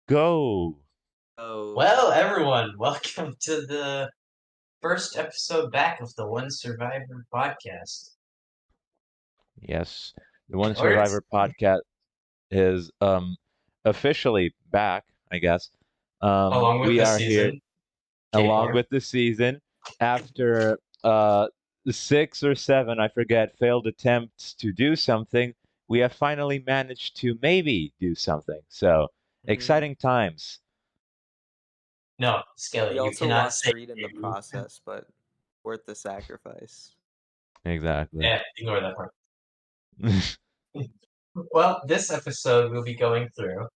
Go. Oh, Well, everyone, welcome to the first episode back of the One Survivor podcast. Yes, the One Or it's Survivor podcast is officially back, I guess. along with We the are here season along K4. with the season after the 6 or 7, I forget, failed attempts to do something. We have finally managed to maybe do something. So, mhm. exciting times. No, Skele, We you also cannot lost say Reed in the you. process, but worth the sacrifice. Exactly. Yeah, ignore that part. Well, this episode we'll be going through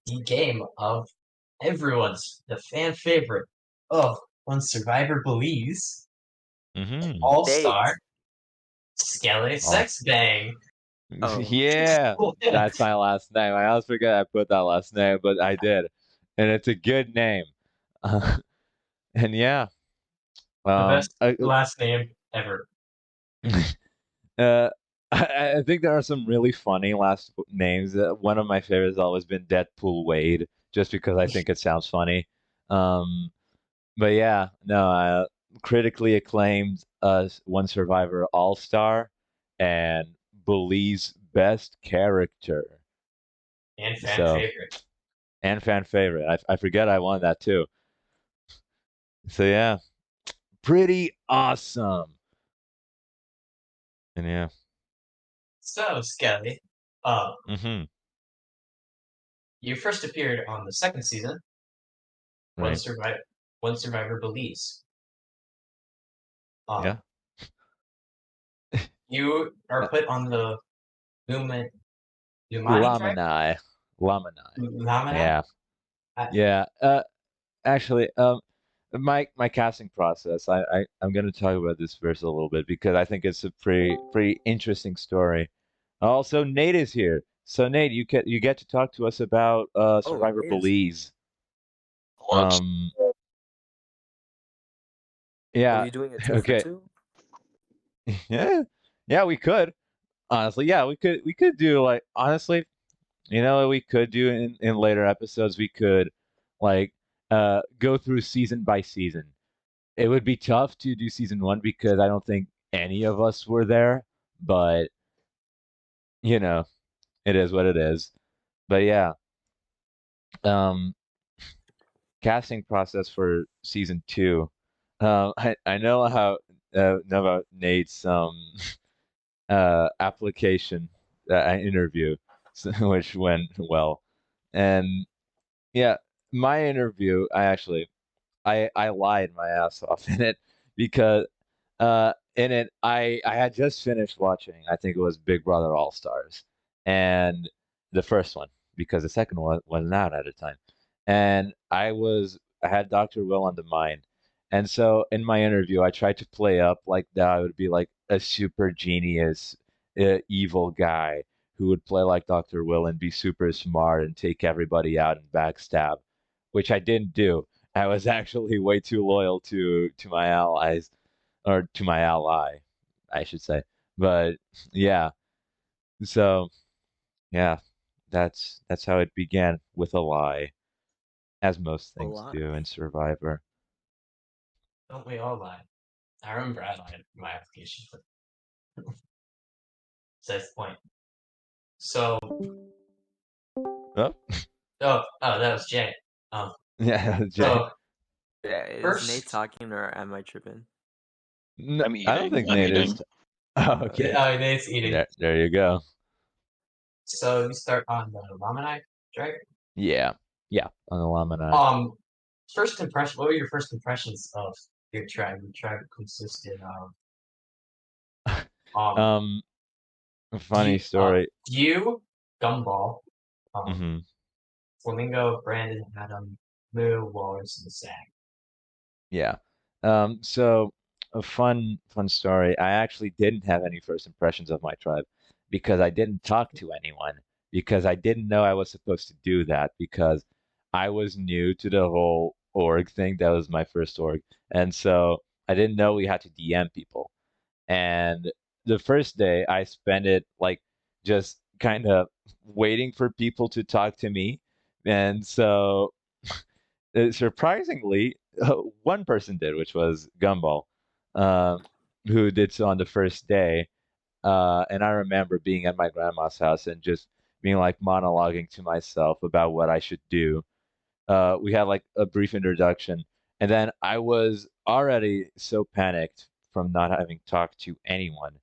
the game of the fan favorite of One Survivor Believes, Mm-hmm. All-Star Nate. Skele Awesome. Sexbang. Oh, Yeah, that's my last name. I always forget I put that last name, but I did, and it's a good name. And yeah, The um, best I, last name ever. uh, I think there are some really funny last names. One of my favorites has always been Deadpool Wade, just because I think it sounds funny. Um, but yeah, no, critically acclaimed One Survivor All Star and Bully's best character. And fan So. favorite. And fan favorite. I forget I won that too. So yeah, pretty awesome. And yeah. So, Skelly, uh, Mm-hmm. you first appeared on the second season, One Right. Survivor, One Survivor Belize. Yeah. Um, you are Uh, put on the Lumen, Lumani tribe? Lamini. Lamini. Lamina? Yeah. I, Yeah. Actually, my casting process. I'm gonna talk about this verse a little bit because I think it's a pretty interesting story. Also, Nate is here. So Nate, you get to talk to us about oh, Survivor Nate is. Belize. Hello. Um. Are Yeah. we doing a two for Okay. two? Yeah. Yeah, we could. Honestly, yeah, we could do like honestly, what we could do in later episodes, we could like go through season by season. It would be tough to do season 1 because I don't think any of us were there, but you know, it is what it is. But yeah, um casting process for season 2. I know about Nate's application interview, which went well. And yeah, my interview, I lied my ass off in it because in it I had just finished watching, I think it was Big Brother All Stars, and the first one because the second one wasn't out at the time, and I had Dr. Will on the mind, and so in my interview I tried to play up like that I would be like a super genius, evil guy who would play like Dr. Will and be super smart and take everybody out and backstab, which I didn't do. I was actually way too loyal to my allies, or to my ally, I should say. But yeah, so yeah, that's how it began, with a lie, as most A things lot. do in Survivor. don't we all lie? I remember I lied in my application, but that's the point. So, Oh, that was Jay. Um, yeah, Jay. so Yeah, is Nate first, talking or am I tripping? No, I'm I don't eating. think I'm Nate eating. is. Oh, okay. Nate's eating. There you go. So you start on the Lamanai tribe. Yeah, yeah, on Alumni. Um, first impression. What were your first impressions of your tribe? Your tribe consisted of um um, funny uh story. you, Gumball, um, Hmm. Flamingo, Brandon, Adam, Moo, Walrus, and Zach. Yeah. So a fun story. I actually didn't have any first impressions of my tribe because I didn't talk to anyone, because I didn't know I was supposed to do that, because I was new to the whole org thing. That was my first org. And so I didn't know we had to DM people. And the first day I spent it like just kind of waiting for people to talk to me, And so surprisingly, one person did, which was Gumball, um, who did so on the first day. And I remember being at my grandma's house and just being like monologuing to myself about what I should do. We had like a brief introduction, and then I was already so panicked from not having talked to anyone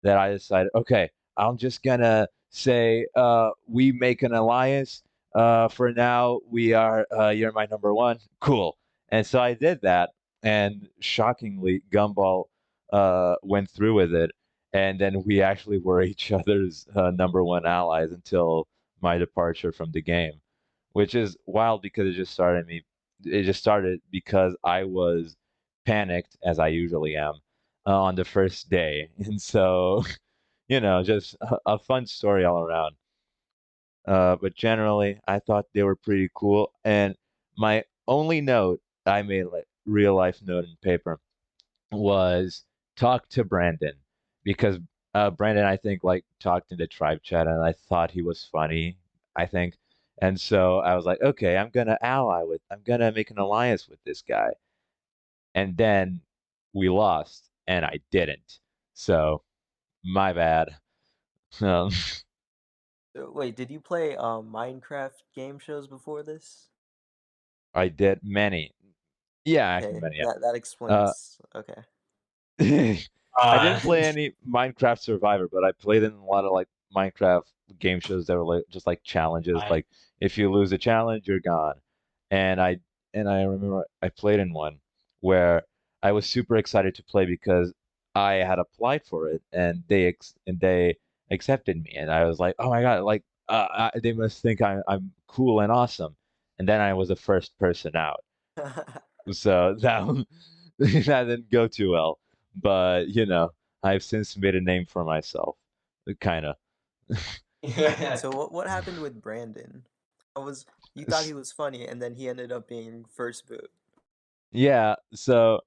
that I decided, okay, I'm just gonna say we make an alliance. For now, we are you're my number one. Cool. And so I did that, and shockingly, Gumball went through with it, and then we actually were each other's number one allies until my departure from the game, which is wild because it just started because I was panicked as I usually am on the first day. And so, just a fun story all around. But generally, I thought they were pretty cool. And my only note I made, like real life note in paper, was talk to Brandon because Brandon, I think, like talked in the tribe chat, and I thought he was funny. I think, and so I was like, okay, I'm gonna make an alliance with this guy, and then we lost, and I didn't. So my bad. Um, Wait, did you play Minecraft game shows before this? I did many. Yeah, actually Okay, many. Yeah. that Uh, explains. Okay. I Uh, didn't play any Minecraft Survivor, but I played in a lot of like Minecraft game shows that were like just like challenges. I Like if you lose a challenge, you're gone. And I remember I played in one where I was super excited to play because I had applied for it and they accepted me and I was like, oh my God, like they must think I'm cool and awesome. And then I was the first person out. So that that didn't go too well. But I've since made a name for myself. Kind of. So what happened with Brandon? I was You thought he was funny, and then he ended up being first boot. Yeah. So,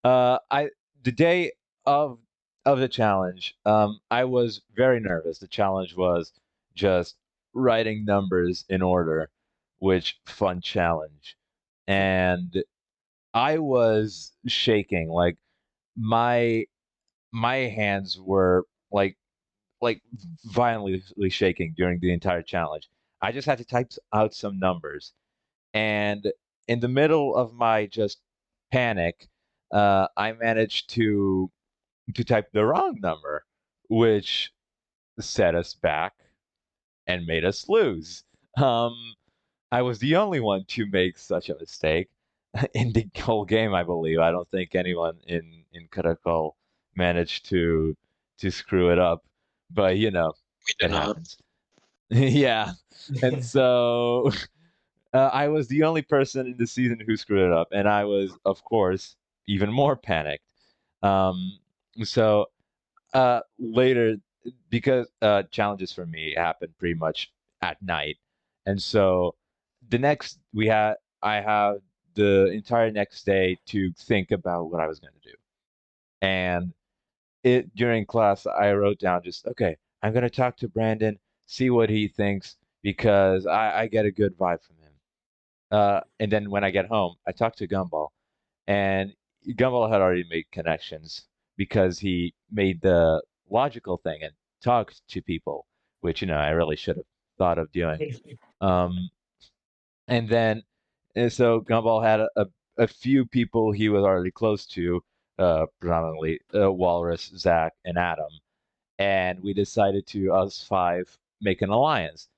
I the day of of the challenge, I was very nervous. The challenge was just writing numbers in order, which fun challenge, and I was shaking. Like my my hands were like violently shaking during the entire challenge. I just had to type out some numbers, and in the middle of my just panic, I managed to type the wrong number, which set us back and made us lose. Um, I was the only one to make such a mistake in the whole game, I believe. I don't think anyone in Karakol managed to screw it up, but We it did not. happens. Yeah, and so I was the only person in the season who screwed it up, and I was, of course, even more panicked. Um, so later, because challenges for me happen pretty much at night, and so the next we had I have the entire next day to think about what I was going to do, and it during class I wrote down just okay, I'm going to talk to Brandon, see what he thinks because I get a good vibe from him. And then when I get home, I talk to Gumball, and Gumball had already made connections because he made the logical thing and talked to people, which I really should have thought of doing. Um, and then so Gumball had a few people he was already close to, predominantly Walrus, Zach, and Adam, and we decided to us five make an alliance.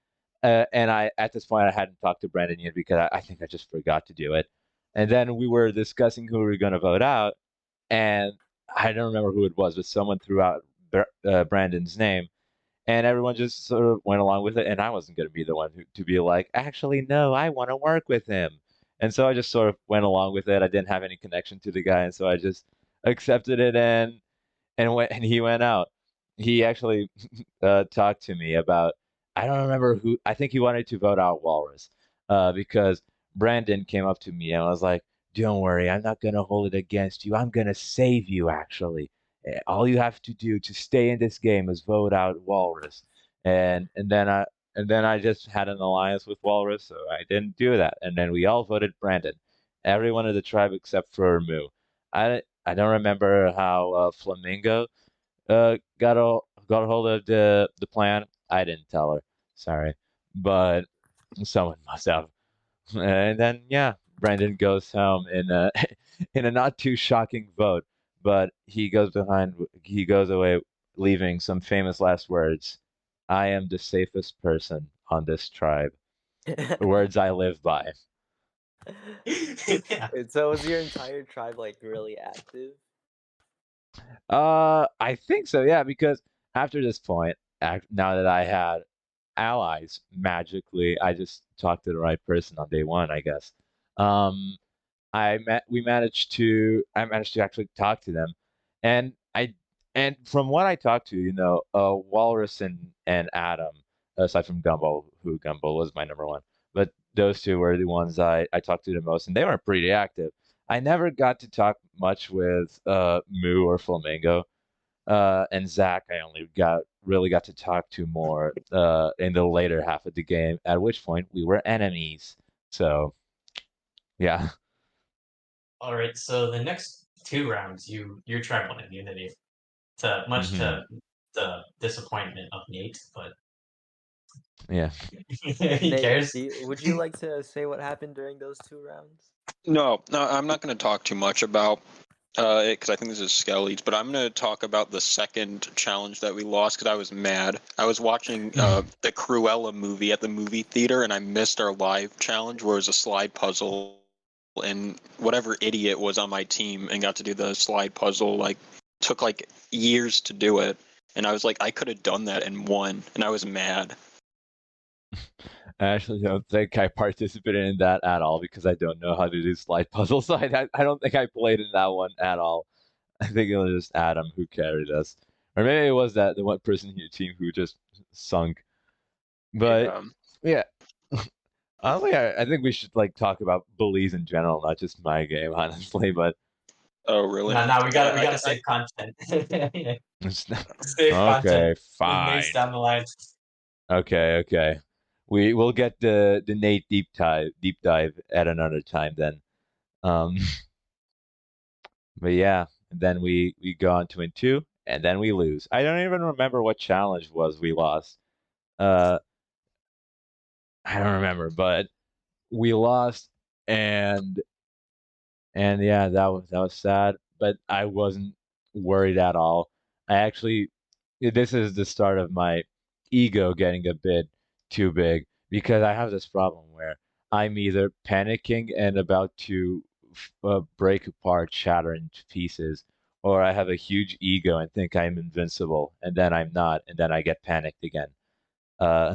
And I at this point I hadn't talked to Brandon yet because I think I just forgot to do it. And then we were discussing who we were going to vote out, and I don't remember who it was, but someone threw out Brandon's name, and everyone just sort of went along with it. And I wasn't going to be the one to be like, actually, no, I want to work with him. And so I just sort of went along with it. I didn't have any connection to the guy, and so I just accepted it and he went out. He actually talked to me about I don't remember who. I think he wanted to vote out Walrus because Brandon came up to me and was like, "Don't worry, I'm not gonna hold it against you. I'm gonna save you. Actually, all you have to do to stay in this game is vote out Walrus." And then and then I just had an alliance with Walrus, so I didn't do that. And then we all voted Brandon, everyone of the tribe except for Moo. I don't remember how Flamingo got a hold of the plan. I didn't tell her, sorry, but someone must have. And then yeah, Brandon goes home in a in a not too shocking vote, but he goes away leaving some famous last words. I am the safest person on this tribe. Words I live by. Yeah. Wait, so was your entire tribe like really active? I think so, yeah, because after this point, now that I had allies magically, I just talked to the right person on day one, I guess. Um, I managed to actually talk to them, and from what I talked to, Walrus and Adam, aside from Gumball, who Gumball was my number one, but those two were the ones I talked to the most, and they were pretty active. I never got to talk much with Moo or Flamingo, and Zach. I only got to talk to more in the later half of the game, at which point we were enemies. So yeah. All right. So the next two rounds, your tribe won immunity. To much Hmm. to the disappointment of Nate, but Yeah. he Nate, cares. would you like to say what happened during those 2 rounds? No, no, I'm not going to talk too much about it because I think this is Skelly's, but I'm going to talk about the second challenge that we lost because I was mad. I was watching the Cruella movie at the movie theater and I missed our live challenge where it was a slide puzzle and whatever idiot was on my team and got to do the slide puzzle like took like years to do it. And I was like, I could have done that and won, and I was mad. I actually don't think I participated in that at all because I don't know how to do slide puzzles. So I don't think I played in that one at all. I think it was just Adam who carried us, or maybe it was that the one person in your team who just sunk. But Yeah. yeah, honestly, I think we should like talk about bullies in general, not just my game, honestly. But Oh, really? No, no, we gotta I save content. it's not... Save content okay, with Nate's fine. down the line. Okay, okay. We'll get the Nate deep dive at another time then. Um, but yeah, and then we go on to win two, and then we lose. I don't even remember what challenge was we lost. Uh, I don't remember, but we lost, and yeah, that was sad, but I wasn't worried at all. I actually, this is the start of my ego getting a bit too big because I have this problem where I'm either panicking and about to break apart, shatter into pieces, or I have a huge ego and think I'm invincible, and then I'm not, and then I get panicked again. Uh,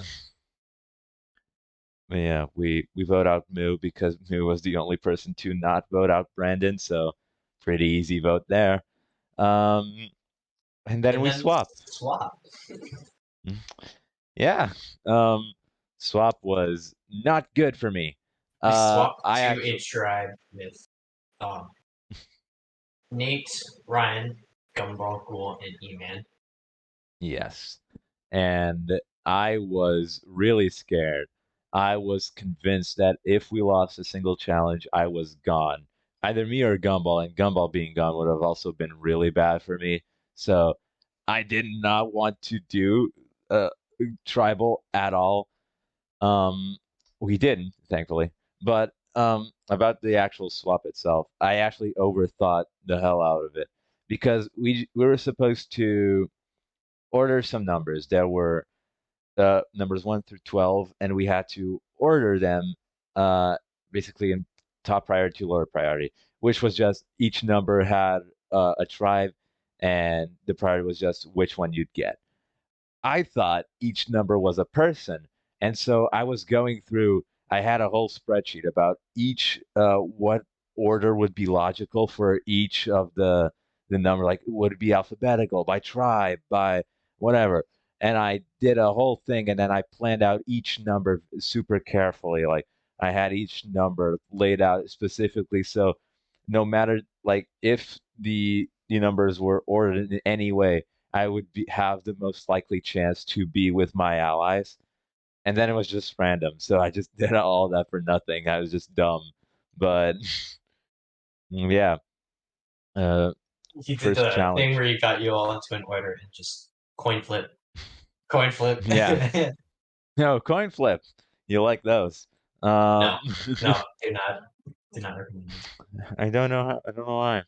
Yeah, we vote out Moo because Moo was the only person to not vote out Brandon, so pretty easy vote there. Um, and then And we then swap. swap. Mm, yeah, um, swap was not good for me. We swapped I to a actually tribe with um, Nate, Ryan, Gumball, Ghoul, and E-Man. yes, and I was really scared. I was convinced that if we lost a single challenge, I was gone. Either me or Gumball, and Gumball being gone would have also been really bad for me. So I did not want to do uh, tribal at all. Um, we didn't, thankfully. But about the actual swap itself, I actually overthought the hell out of it because we were supposed to order some numbers. There were numbers 1 through 12, and we had to order them uh, basically in top priority to lower priority, which was just each number had a tribe, and the priority was just which one you'd get. I thought each number was a person. And so I was going through, I had a whole spreadsheet about each, what order would be logical for each of the number, like would it be alphabetical, by tribe, by whatever. And I did a whole thing, and then I planned out each number super carefully. Like I had each number laid out specifically. So no matter like if the numbers were ordered in any way, I would have the most likely chance to be with my allies. and then it was just random. So I just did all that for nothing. I was just dumb, but yeah. Uh, You did first the thing challenge. where you got you all into an order and just coin flip. Coin flip. Yeah. No, coin flip. You like those? No, Um, no, do not recommend it. I don't know. I don't know why.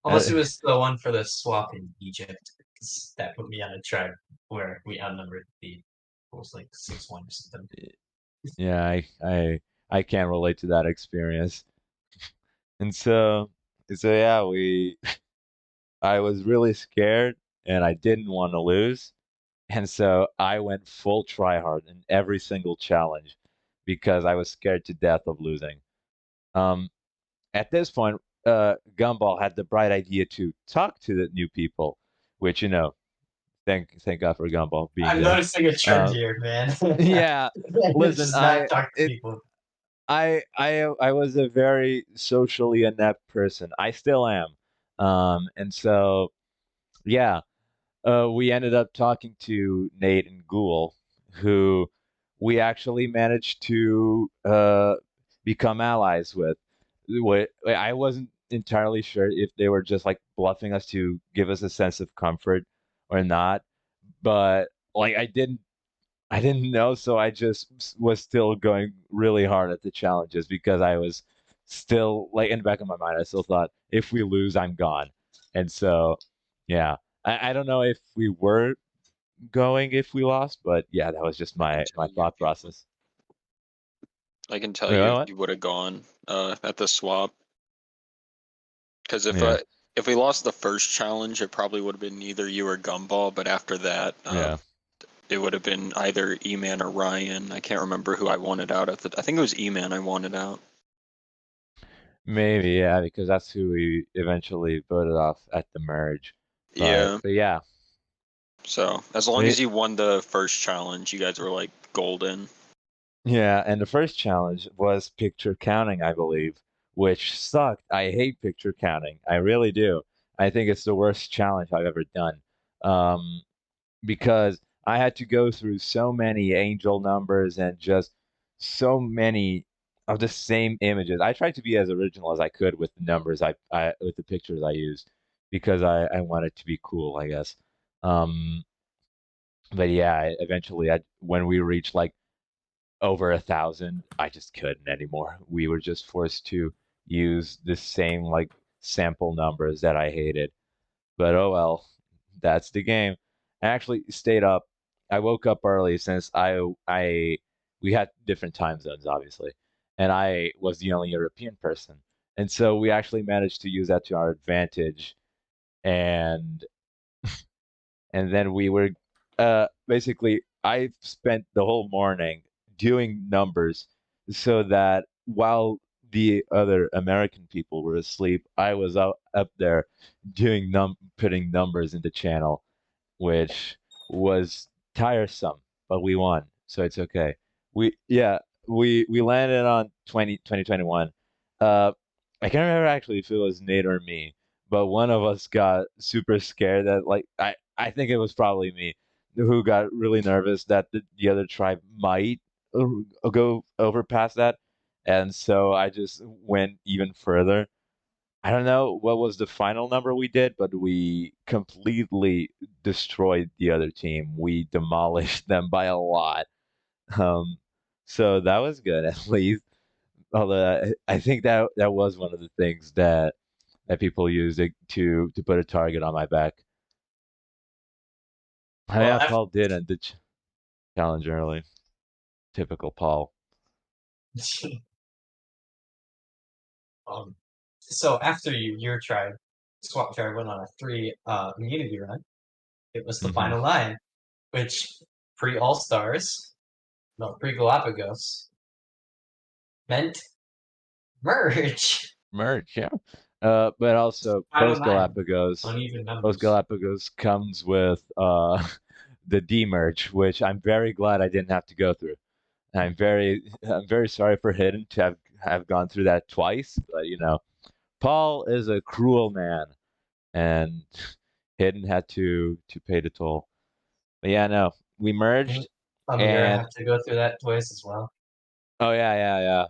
Unless it was the one for the swap in Egypt, 'cause that put me on a tribe where we outnumbered it was like 6-1 or something. Yeah, I can't relate to that experience. And so yeah, I was really scared and I didn't want to lose. And so I went full try hard in every single challenge because I was scared to death of losing. Um, at this point, Gumball had the bright idea to talk to the new people, which thank God for Gumball being I'm there. noticing a trend Uh, here, man. yeah, listen, Just not talk to people. I was a very socially inept person. I still am. And so yeah, we ended up talking to Nate and Ghoul, who we actually managed to become allies with. I wasn't entirely sure if they were just like bluffing us to give us a sense of comfort or not, but like I didn't know, so I just was still going really hard at the challenges because I was still like in the back of my mind, I still thought if we lose, I'm gone. And so, yeah, I don't know if we were going if we lost, but yeah, that was just I can my tell you, thought process. I can tell Wait, you if what? you would have gone at the swap. Because Yeah, if we lost the first challenge, it probably would have been either you or Gumball. But after that, yeah, it would have been either E-Man or Ryan. I can't remember who I wanted out at the. I think it was E-Man I wanted out. maybe yeah, because that's who we eventually voted off at the merge. Yeah. But yeah, So as long we as you won the first challenge, you guys were like golden. Yeah, and the first challenge was picture counting, I believe, which sucked. I hate picture counting. I really do. I think it's the worst challenge I've ever done. Um, because I had to go through so many angel numbers and just so many of the same images. I tried to be as original as I could with the numbers I with the pictures I used because I wanted to be cool, I guess. Um, but yeah, eventually when we reached like over 1,000, I just couldn't anymore. We were just forced to use the same like sample numbers that I hated. But oh well, that's the game. I actually stayed up. I woke up early since I we had different time zones obviously, and I was the only European person, and so we actually managed to use that to our advantage. And then we were basically I spent the whole morning doing numbers so that while the other American people were asleep, I was up there doing putting numbers in the channel, which was tiresome, but we won, so it's okay. We landed on 2021. I can't remember actually if it was Nate or me, but one of us got super scared that like I think it was probably me who got really nervous that the other tribe might go over past that, and so I just went even further. I don't know what was the final number we did, but we completely destroyed the other team. We demolished them by a lot. Um, so that was good at least. Although I think that was one of the things that people used to put a target on my back. Oh, Well, yeah, Paul did end the challenge early. Typical Paul. um, so after your tribe, swap tribe went on a 3 immunity run. It was the Hmm. final 9, which pre All Stars, no, pre Galapagos, meant merge. Merge, yeah. But also Final 9, uneven Post numbers. Galapagos comes with the demerge, which I'm very glad I didn't have to go through. I'm very sorry for Hidden to have gone through that twice, but Paul is a cruel man, and Hidden had to pay the toll. But yeah, no, we merged, You're gonna And have to go through that twice as well. oh yeah.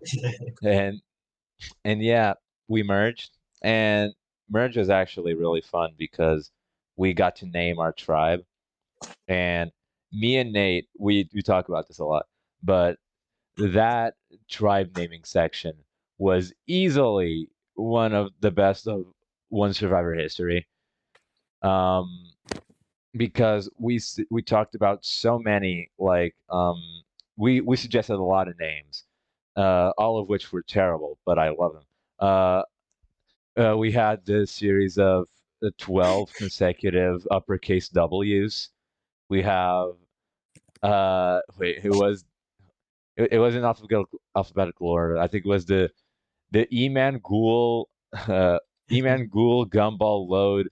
And yeah, we merged, and merge was actually really fun because we got to name our tribe. And me and Nate, we talk about this a lot, but that tribe naming section was easily one of the best of One Survivor history. Um, because we talked about so many we suggested a lot of names, all of which were terrible, but I love them. We had this series of 12 consecutive uppercase W's. We have wait, it was in alphabetical order. I think it was the Eman Ghoul Eman Ghoul Gumball Load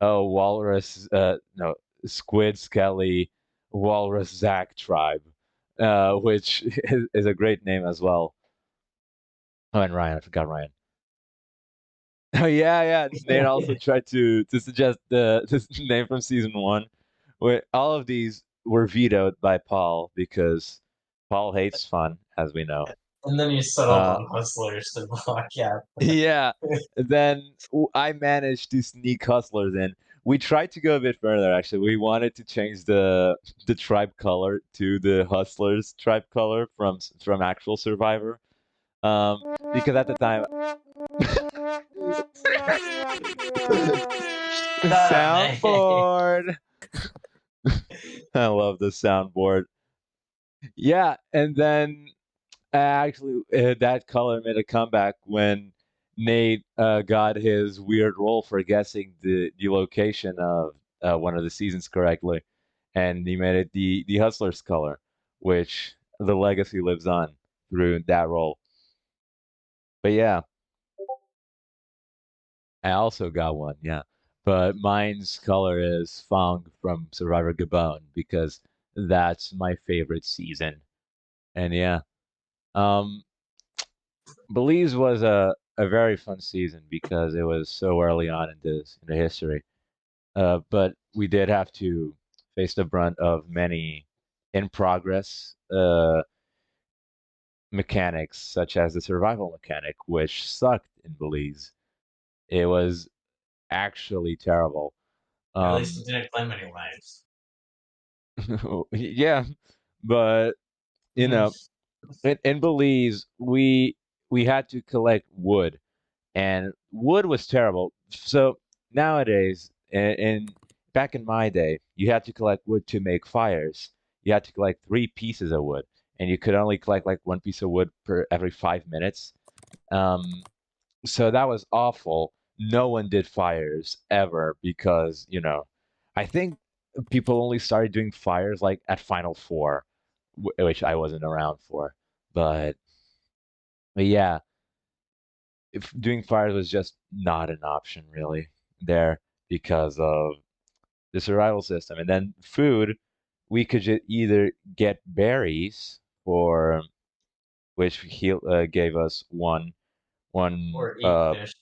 Walrus no Squid Skelly Walrus Zack Tribe, which is a great name as well. Oh, and Ryan, I forgot Ryan. Oh yeah. Nate also tried to suggest this name from season one. Where all of these were vetoed by Paul because Paul hates fun, as we know. And then you settled Uh, on Hustlers to block out. yeah. Then I managed to sneak Hustlers in. We tried to go a bit further. Actually, we wanted to change the tribe color to the Hustlers tribe color from actual Survivor. Because at the time, Ah, man. soundboard. I love the soundboard. Yeah, and then actually that color made a comeback when Nate got his weird roll for guessing the location of one of the seasons correctly, and he made it the Hustlers color, which the legacy lives on through that role. But yeah, I also got one. Yeah, but mine's color is Fong from Survivor Gabon because that's my favorite season. And yeah, um, Belize was a very fun season because it was so early on in the history. But we did have to face the brunt of many in progress mechanics, such as the survival mechanic, which sucked in Belize. It was actually terrible. At least you Um, didn't claim any lives. yeah, but you Mm. know, in Belize, we had to collect wood, and wood was terrible. So nowadays, back in my day, you had to collect wood to make fires. You had to collect 3 pieces of wood, and you could only collect like 1 piece of wood per every 5 minutes. Um, so that was awful. No one did fires ever because I think people only started doing fires like at Final Four, which I wasn't around for. But, but yeah, if doing fires was just not an option really there because of the survival system. And then food, we could either get berries for which he gave us one Or eat fish.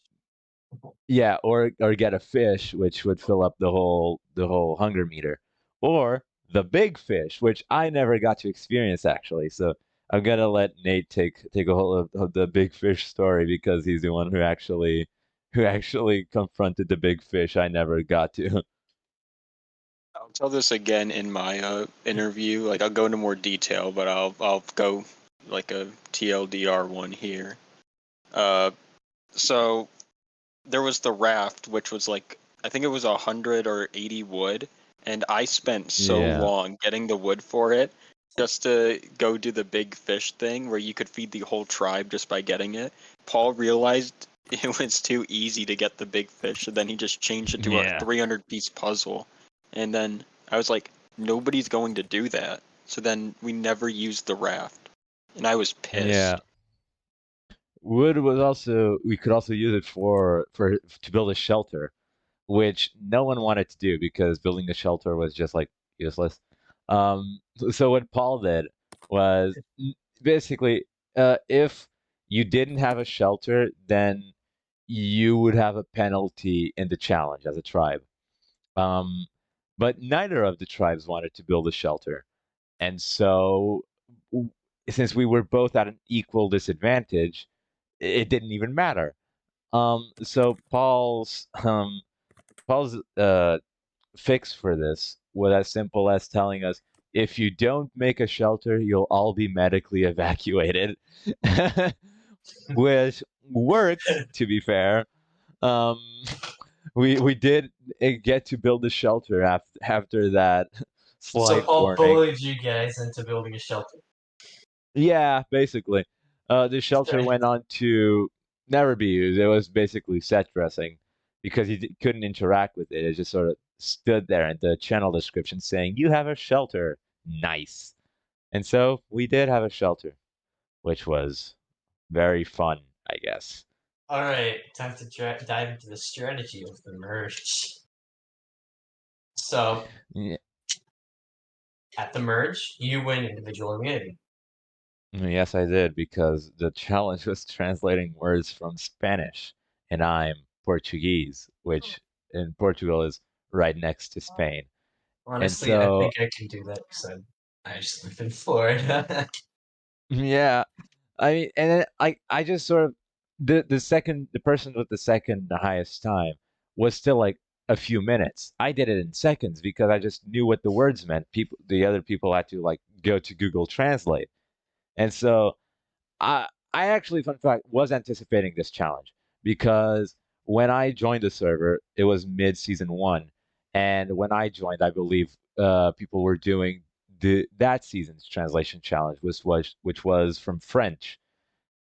yeah, or get a fish which would fill up the whole hunger meter, or the big fish, which I never got to experience actually. So I'm gonna let Nate take a hold of the big fish story because he's the one who actually confronted the big fish. I never got to. I'll tell this again in my interview. Like I'll go into more detail, but I'll go like a TLDR one here. So there was the raft, which was like I think it was 180 wood, and I spent so Yeah. long getting the wood for it just to go do the big fish thing where you could feed the whole tribe just by getting it. Paul realized it was too easy to get the big fish, so then he just changed it to a Yeah. 300-piece puzzle. And then I was like, nobody's going to do that. So then we never used the raft, and I was Yeah. pissed. Wood was also we could also use it for to build a shelter, which no one wanted to do because building a shelter was just like useless. So what Paul did was basically, if you didn't have a shelter, then you would have a penalty in the challenge as a tribe. Um, but neither of the tribes wanted to build a shelter, And so, since we were both at an equal disadvantage, it didn't even matter. So Paul's fix for this was as simple as telling us, if you don't make a shelter, you'll all be medically evacuated, which worked, to be fair. Um, we did get to build a shelter after that So slight Paul warning. bullied you guys into building a shelter. Yeah, basically. The shelter Okay. went on to never be used. It was basically set dressing because you couldn't interact with it. It just sort of stood there in the channel description saying, "You have a shelter." Nice. And so we did have a shelter, which was very fun, I guess. All right, time to dive into the strategy of the merge. So Yeah. at the merge, you win individual immunity. Yes, I did, because the challenge was translating words from Spanish, and I'm Portuguese, which in Portugal is right next to Spain. And Honestly, I so, think I can do that because I just live in Florida. yeah, I mean, and then I just sort of the person with the second highest time was still like a few minutes. I did it in seconds because I just knew what the words meant. The other people had to like go to Google Translate, and so I actually, fun fact, was anticipating this challenge because when I joined the server, it was mid season one, and when I joined, I believe people were doing that season's translation challenge, which was from French,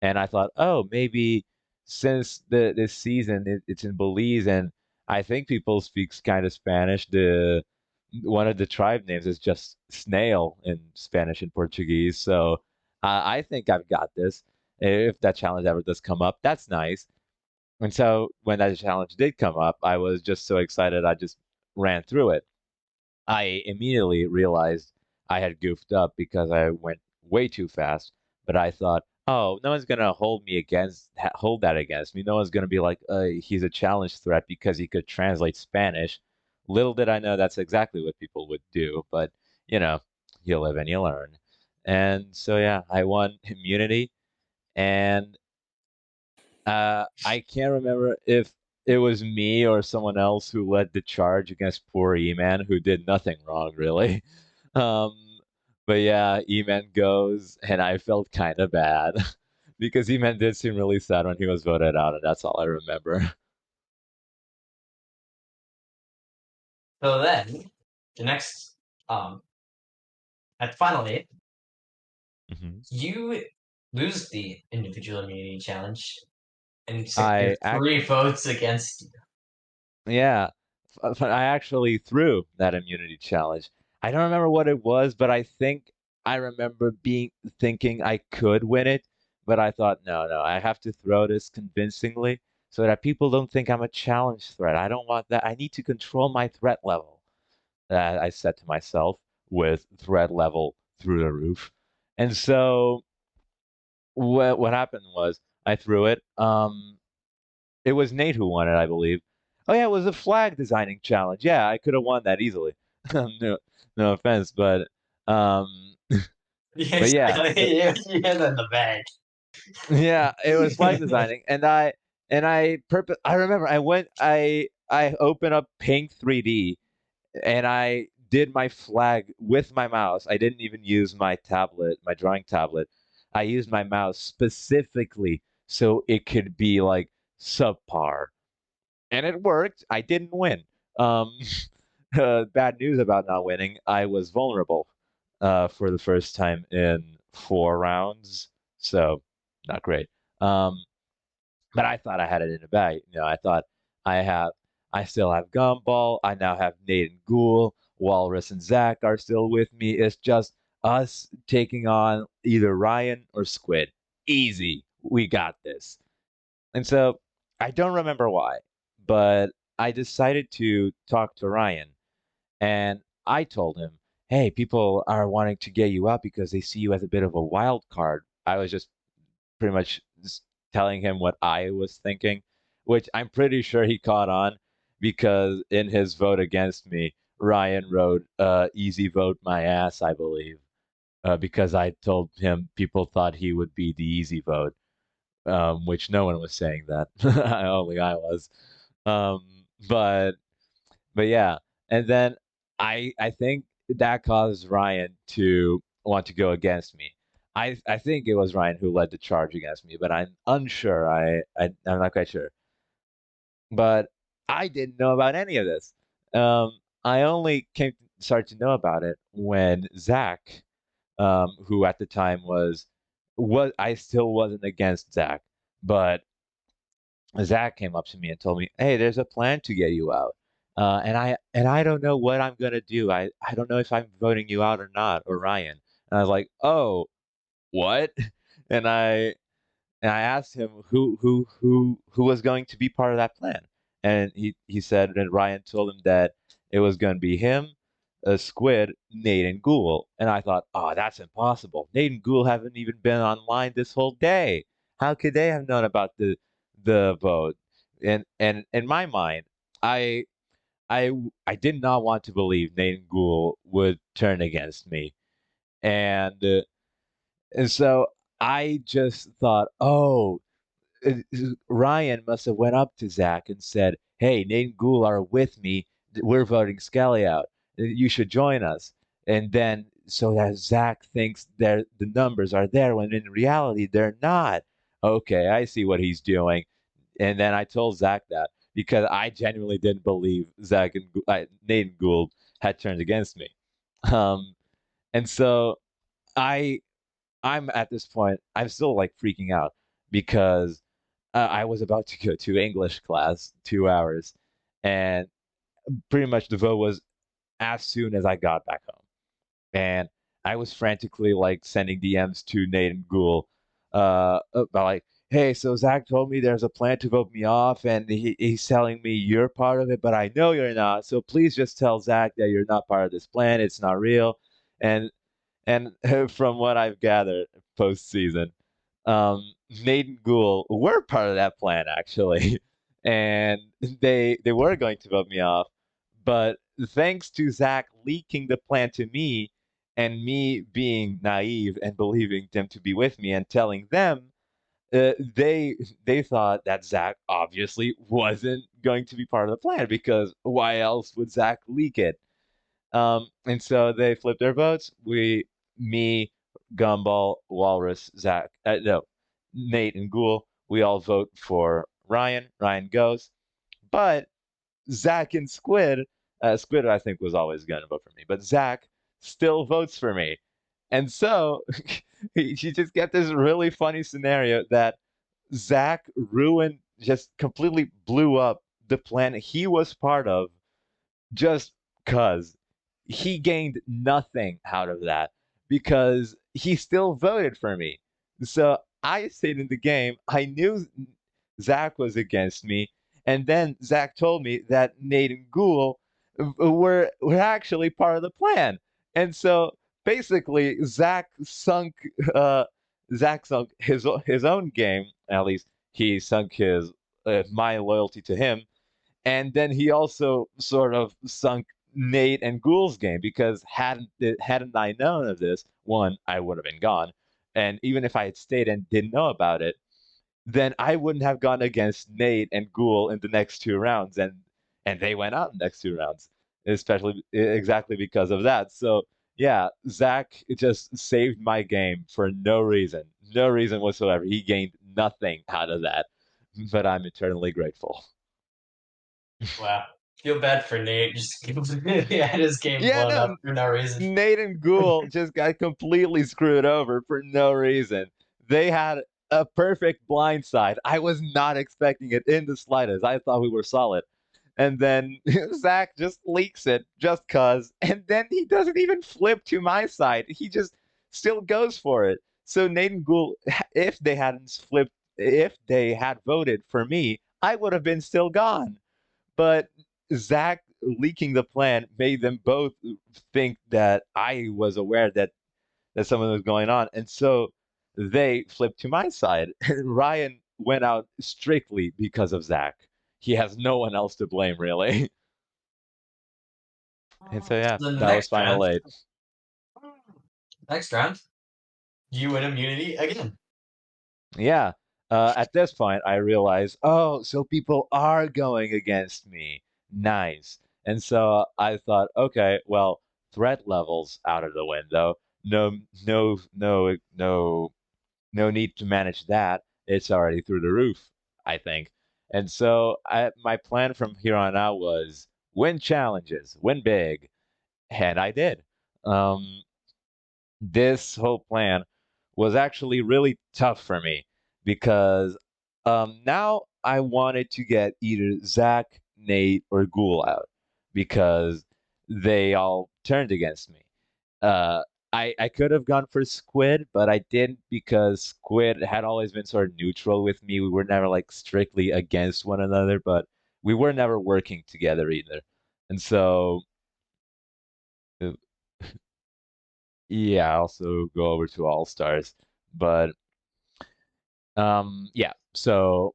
and I thought, oh, maybe since this season it's in Belize, and I think people speaks kind of Spanish. The One of the tribe names is just snail in Spanish and Portuguese, so I think I've got this. If that challenge ever does come up, that's nice. And so when that challenge did come up, I was just so excited, I just ran through it. I immediately realized I had goofed up because I went way too fast. But I thought, oh, no one's gonna hold that against me. No one's gonna be like, he's a challenge threat because he could translate Spanish. Little did I know that's exactly what people would do. But you know, you live and you learn. And so yeah, I won immunity, and I can't remember if it was me or someone else who led the charge against poor E-Man, who did nothing wrong, really. Um, but yeah, E-Man goes, and I felt kind of bad because E-Man did seem really sad when he was voted out, and that's all I remember. So then, the next, um, at final eight, Mhm. you lose the individual immunity challenge and secure I act, 3 votes against you. yeah, but I actually threw that immunity challenge. I don't remember what it was, but I think I remember being thinking I could win it, but I thought, no, no, I have to throw this convincingly so that people don't think I'm a challenge threat. I don't want that. I need to control my threat level. That I said to myself with threat level through the roof. And so what happened was I threw it. It was Nate who won it, I believe. Oh yeah, it was a flag designing challenge. Yeah, I could have won that easily. No, no offense, but um, Yeah, but yeah, exactly. You had that in the bag. yeah, it was flag designing, and I remember I opened up Paint 3D, and I did my flag with my mouse. I didn't even use my tablet, my drawing tablet. I used my mouse specifically so it could be like subpar, and it worked. I didn't win. Um, bad news about not winning. I was vulnerable for the first time in 4 rounds, so not great. Um, but I thought I had it in the bag. I thought I have, I still have Gumball. I now have Nate and Ghoul. Walrus and Zach are still with me. It's just us taking on either Ryan or Squid. Easy. We got this. And so I don't remember why, but I decided to talk to Ryan, and I told him, hey, people are wanting to get you up because they see you as a bit of a wild card. I was just pretty much telling him what I was thinking, which I'm pretty sure he caught on because in his vote against me, Ryan wrote, easy vote my ass, I believe. because I told him people thought he would be the easy vote, which no one was saying that. Only I was. Um, but yeah, and then I think that caused Ryan to want to go against me. I think it was Ryan who led the charge against me, but I'm unsure. I'm not quite sure. But I didn't know about any of this. I only came to start to know about it when Zach, who at the time was I still wasn't against Zach, but Zach came up to me and told me, "Hey, there's a plan to get you out, and I don't know what I'm gonna do. I don't know if I'm voting you out or not, or Ryan." And I was like, "Oh, what?" And I asked him who was going to be part of that plan, and he said that Ryan told him that it was going to be him, Squid, Nate, and Ghoul. And I thought, oh, that's impossible. Nate and Ghoul haven't even been online this whole day. How could they have known about the vote? And in my mind, I I I did not want to believe Nate and Ghoul would turn against me, and uh, and so I just thought, oh, Ryan must have went up to Zach and said, "Hey, Nate and Ghoul are with me. We're voting Skelly out. You should join us." And then so that Zach thinks the numbers are there when in reality they're not. Okay, I see what he's doing. And then I told Zach that because I genuinely didn't believe Nate and Gould had turned against me. Um, and so I I'm at this point, I'm still like freaking out because I was about to go to English class, 2 hours, and pretty much the vote was as soon as I got back home. And I was frantically like sending DMs to Nate and Ghoul about like, hey, so Zach told me there's a plan to vote me off, and he's telling me you're part of it, but I know you're not. So please just tell Zach that you're not part of this plan. It's not real. And and from what I've gathered postseason, Nate and Ghoul were part of that plan actually, and they were going to vote me off, but thanks to Zach leaking the plan to me, and me being naive and believing them to be with me and telling them, they thought that Zach obviously wasn't going to be part of the plan because why else would Zach leak it? And so they flipped their votes. Me, Gumball, Walrus, Zach, no, Nate and Ghoul, we all vote for Ryan. Ryan goes. But Zach and Squid, I think, was always going to vote for me, but Zach still votes for me. And so you just get this really funny scenario that Zach just completely blew up the plan he was part of just because he gained nothing out of that because he still voted for me. So I stayed in the game. I knew Zach was against me, and then Zach told me that Nate and Ghoul were actually part of the plan, and so basically uh, Zach sunk his own game. At least he sunk his my loyalty to him, and then he also sort of sunk Nate and Ghoul's game because hadn't I known of this, one, I would have been gone, and even if I had stayed and didn't know about it, then I wouldn't have gone against Nate and Ghoul in the next 2 rounds, and they went out in the next 2 rounds, especially exactly because of that. So yeah, Zach just saved my game for no reason whatsoever. He gained nothing out of that, but I'm eternally grateful. Wow. Feel bad for Nate. Just he had his game Yeah, blown no, up for no reason. Nate and Ghoul just got completely screwed over for no reason. They had a perfect blindside. I was not expecting it in the slightest. I thought we were solid. And then Zach just leaks it just cuz. And then he doesn't even flip to my side. He just still goes for it. So Nate and Ghoul, if they had voted for me, I would have been still gone. But Zach leaking the plan made them both think that I was aware that something was going on, and so they flipped to my side. And Ryan went out strictly because of Zach. He has no one else to blame, really. And so yeah, So then the that was next final round, eight. Next round, you win immunity again. Yeah. At this point, I realized, oh, so people are going against me. Nice. And so I thought, okay, well, threat levels out of the window. No, no, no, no, no need to manage that. It's already through the roof, I think. And so my plan from here on out was win challenges, win big, and I did. Um, this whole plan was actually really tough for me because now I wanted to get either Zach, Nate, or Ghoul out because they all turned against me. Uh, I could have gone for Squid, but I didn't because Squid had always been sort of neutral with me. We were never like strictly against one another, but we were never working together either. And so, uh, yeah, I also go over to All Stars. But yeah, so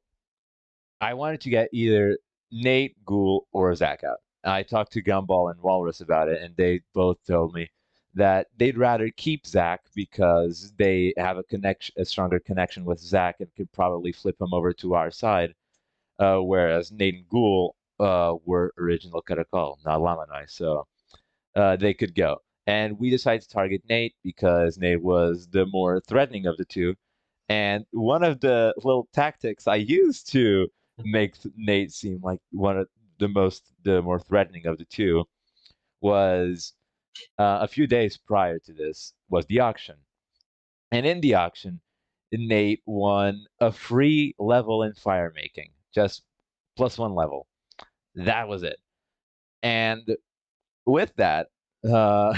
I wanted to get either Nate, Ghoul, or Zach out. I talked to Gumball and Walrus about it, and they both told me that they'd rather keep Zach because they have a stronger connection with Zach, and could probably flip him over to our side. Whereas Nate and Ghoul were original Caracol, not Alumni, so they could go. And we decided to target Nate because Nate was the more threatening of the two. And one of the little tactics I used to make Nate seem like one of the more threatening of the two was a few days prior to this was the auction. And in the auction, Nate won a free level in fire making, just plus one level. That was it. And with that, uh,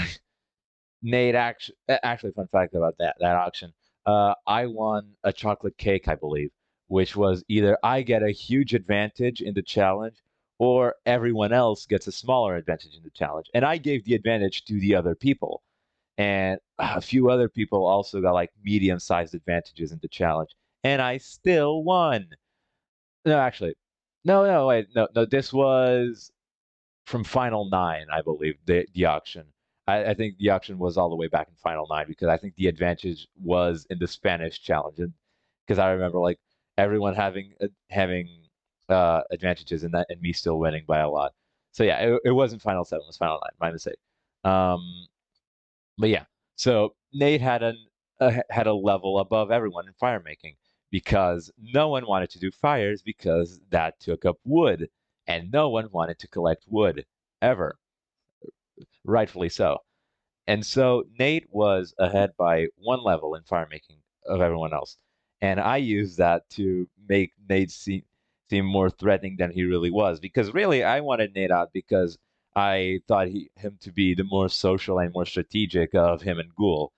Nate actually fun fact about that auction. I won a chocolate cake, I believe, which was either I get a huge advantage in the challenge or everyone else gets a smaller advantage in the challenge. And I gave the advantage to the other people. And a few other people also got like medium-sized advantages in the challenge. And I still won. No, actually. No, wait, no. This was from Final Nine, I believe, the auction. I think the auction was all the way back in Final Nine because I think the advantage was in the Spanish challenge, and because I remember like everyone having advantages in that, and me still winning by a lot. So yeah, it wasn't Final Seven, it was Final Nine. My mistake. Um, but yeah, so Nate had a level above everyone in fire making because no one wanted to do fires because that took up wood, and no one wanted to collect wood ever, rightfully so. And so Nate was ahead by one level in fire making of everyone else, and I used that to make Nate seem more threatening than he really was because really I wanted Nate out because I thought him to be the more social and more strategic of him and Ghoul,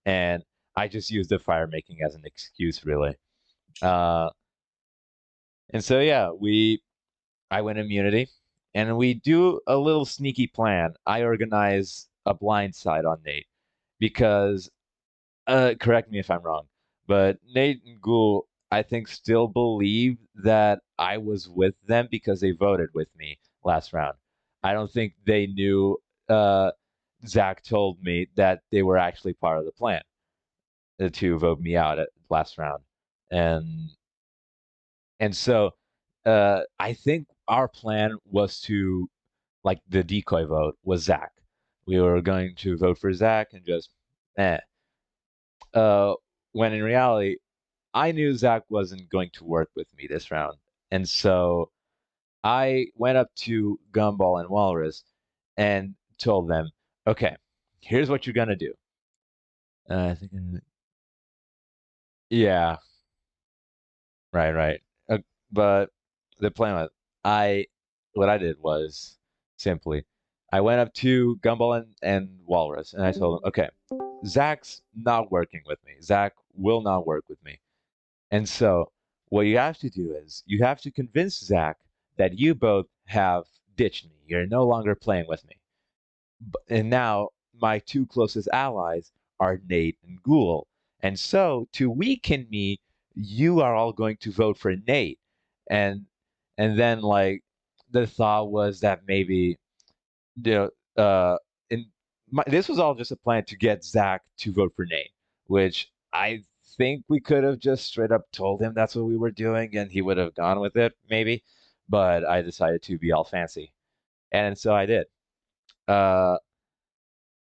and I just used the fire making as an excuse, really. Uh, and so yeah, I win immunity, and we do a little sneaky plan. I organize a blind side on Nate because, correct me if I'm wrong, but Nate and Ghoul, I think, still believe that I was with them because they voted with me last round. I don't think they knew. Zach told me that they were actually part of the plan to vote me out at last round, and so I think our plan was to like the decoy vote was Zach. We were going to vote for Zach and just eh. Uh, when in reality, I knew Zach wasn't going to work with me this round, and so I went up to Gumball and Walrus and told them, "Okay, here's what you're gonna do." I think, yeah, right. But the plan was, I what I did was simply, I went up to Gumball and Walrus, and I told them, okay, Zach's not working with me. Zach will not work with me. And so what you have to do is you have to convince Zach that you both have ditched me. You're no longer playing with me. And now my two closest allies are Nate and Ghoul. And so to weaken me, you are all going to vote for Nate. And then like the thought was that maybe you know in this was all just a plan to get Zach to vote for Nate, which I think we could have just straight up told him that's what we were doing, and he would have gone with it, maybe. But I decided to be all fancy, and so I did. Uh,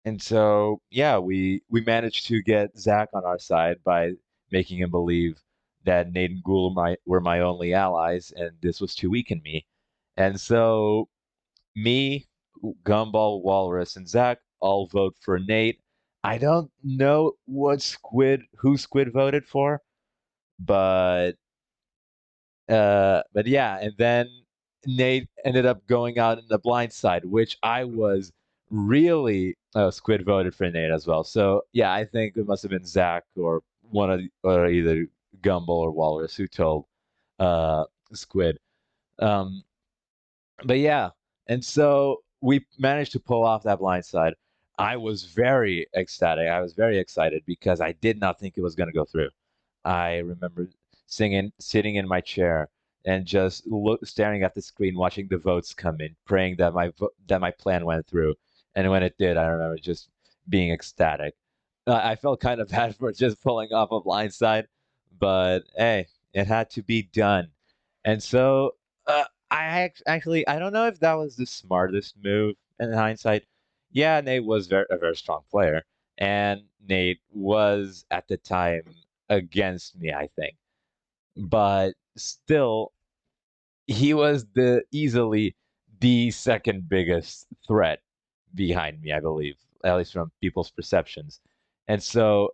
and so yeah, we managed to get Zach on our side by making him believe that Nate and Ghoul were my only allies, and this was to weaken me. And so me, Gumball, Walrus, and Zach all vote for Nate. I don't know who Squid voted for, but yeah, and then Nate ended up going out in the blind side, which I was really Squid voted for Nate as well. So yeah, I think it must have been Zach or or either Gumball or Walrus who told Squid. Um, but yeah, and so we managed to pull off that blind side. I was very ecstatic. I was very excited because I did not think it was going to go through. I remember sitting in my chair and just staring at the screen, watching the votes come in, praying that that my plan went through. And when it did, I remember just being ecstatic. I felt kind of bad for just pulling off a blind side, but hey, it had to be done. And so actually I don't know if that was the smartest move in hindsight. Yeah, Nate was a very strong player, and Nate was at the time against me, I think. But still, he was easily the second biggest threat behind me, I believe, at least from people's perceptions. And so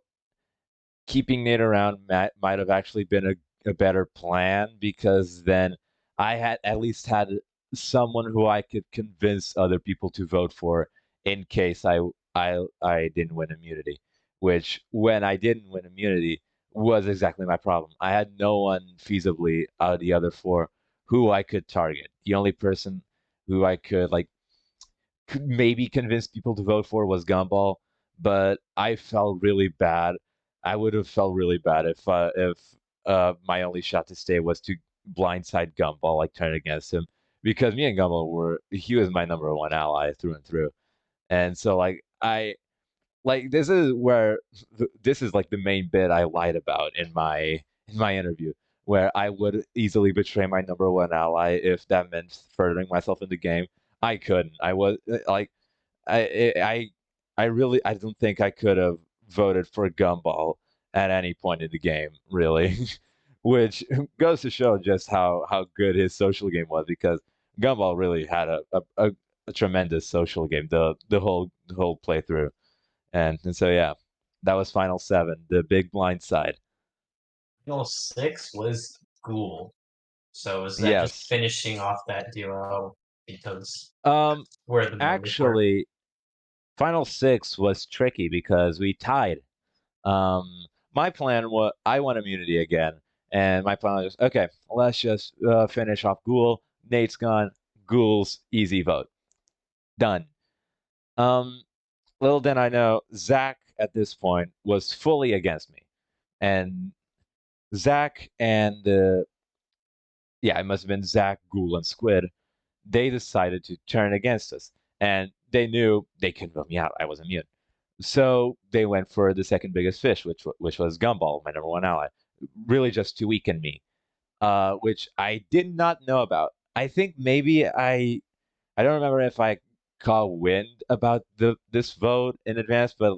keeping Nate around might have actually been a better plan because then I had at least had someone who I could convince other people to vote for in case I didn't win immunity, which when I didn't win immunity was exactly my problem. I had no one feasibly out of the other four who I could target. The only person who I could could maybe convince people to vote for was Gumball, but I felt really bad. I would have felt really bad if my only shot to stay was to blindside Gumball, like turn against him, because me and Gumball he was my number one ally through and through, and so this is where this is like the main bit I lied about in my interview, where I would easily betray my number one ally if that meant furthering myself in the game. I couldn't. I was I I I really I don't think I could have voted for Gumball at any point in the game, really, which goes to show just how good his social game was because Gumball really had a tremendous social game the whole playthrough, and so yeah, that was Final Seven, the big blind side. Final six was Ghoul. So is that just Yes. finishing off that duo because Um. where the numbers were? Actually, Final Six was tricky because we tied. My plan was I want immunity again, and my plan was okay. Let's just finish off Ghoul. Nate's gone. Ghoul's easy vote. Done. Um, little did I know, Zach at this point was fully against me, and Zach and yeah, it must have been Zach, Ghoul, and Squid. They decided to turn against us, and they knew they couldn't vote me out. I was immune. So they went for the second biggest fish, which was Gumball, my number one ally, really just to weaken me, which I did not know about. I think maybe I don't remember if I caught wind about this vote in advance, but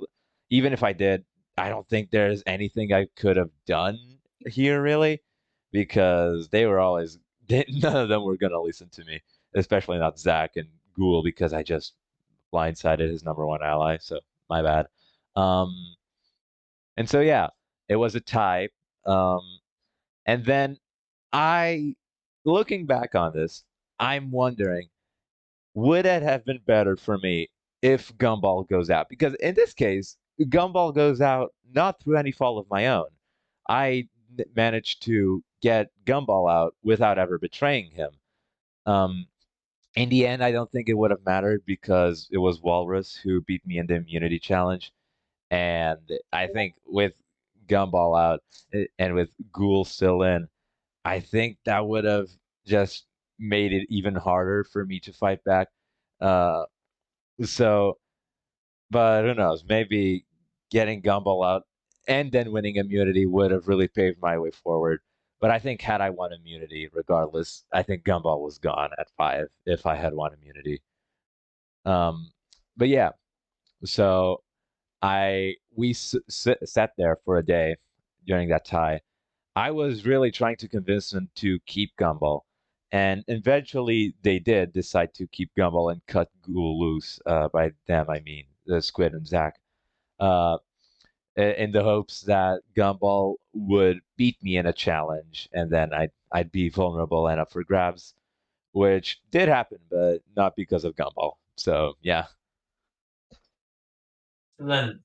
even if I did, I don't think there's anything I could have done here really, because they were always none of them were gonna listen to me, especially not Zach and Ghoul because I just blindsided his number one ally. So my bad. Um, and so yeah, it was a tie. Um, and then I, looking back on this, I'm wondering, would it have been better for me if Gumball goes out? Because in this case, Gumball goes out not through any fault of my own. I managed to get Gumball out without ever betraying him. Um, in the end, I don't think it would have mattered because it was Walrus who beat me in the immunity challenge. And I think with Gumball out and with Ghoul still in, I think that would have just made it even harder for me to fight back. Uh, so, but who knows? Maybe getting Gumball out and then winning immunity would have really paved my way forward. But I think had I won immunity, regardless, I think Gumball was gone at 5 if I had won immunity. Um, but yeah, so we sat there for a day during that tie. I was really trying to convince them to keep Gumball, and eventually they did decide to keep Gumball and cut Ghoul loose. By them, I mean the Squid and Zack. Uh, in the hopes that Gumball would beat me in a challenge, and then I'd be vulnerable and up for grabs, which did happen, but not because of Gumball. So yeah, And then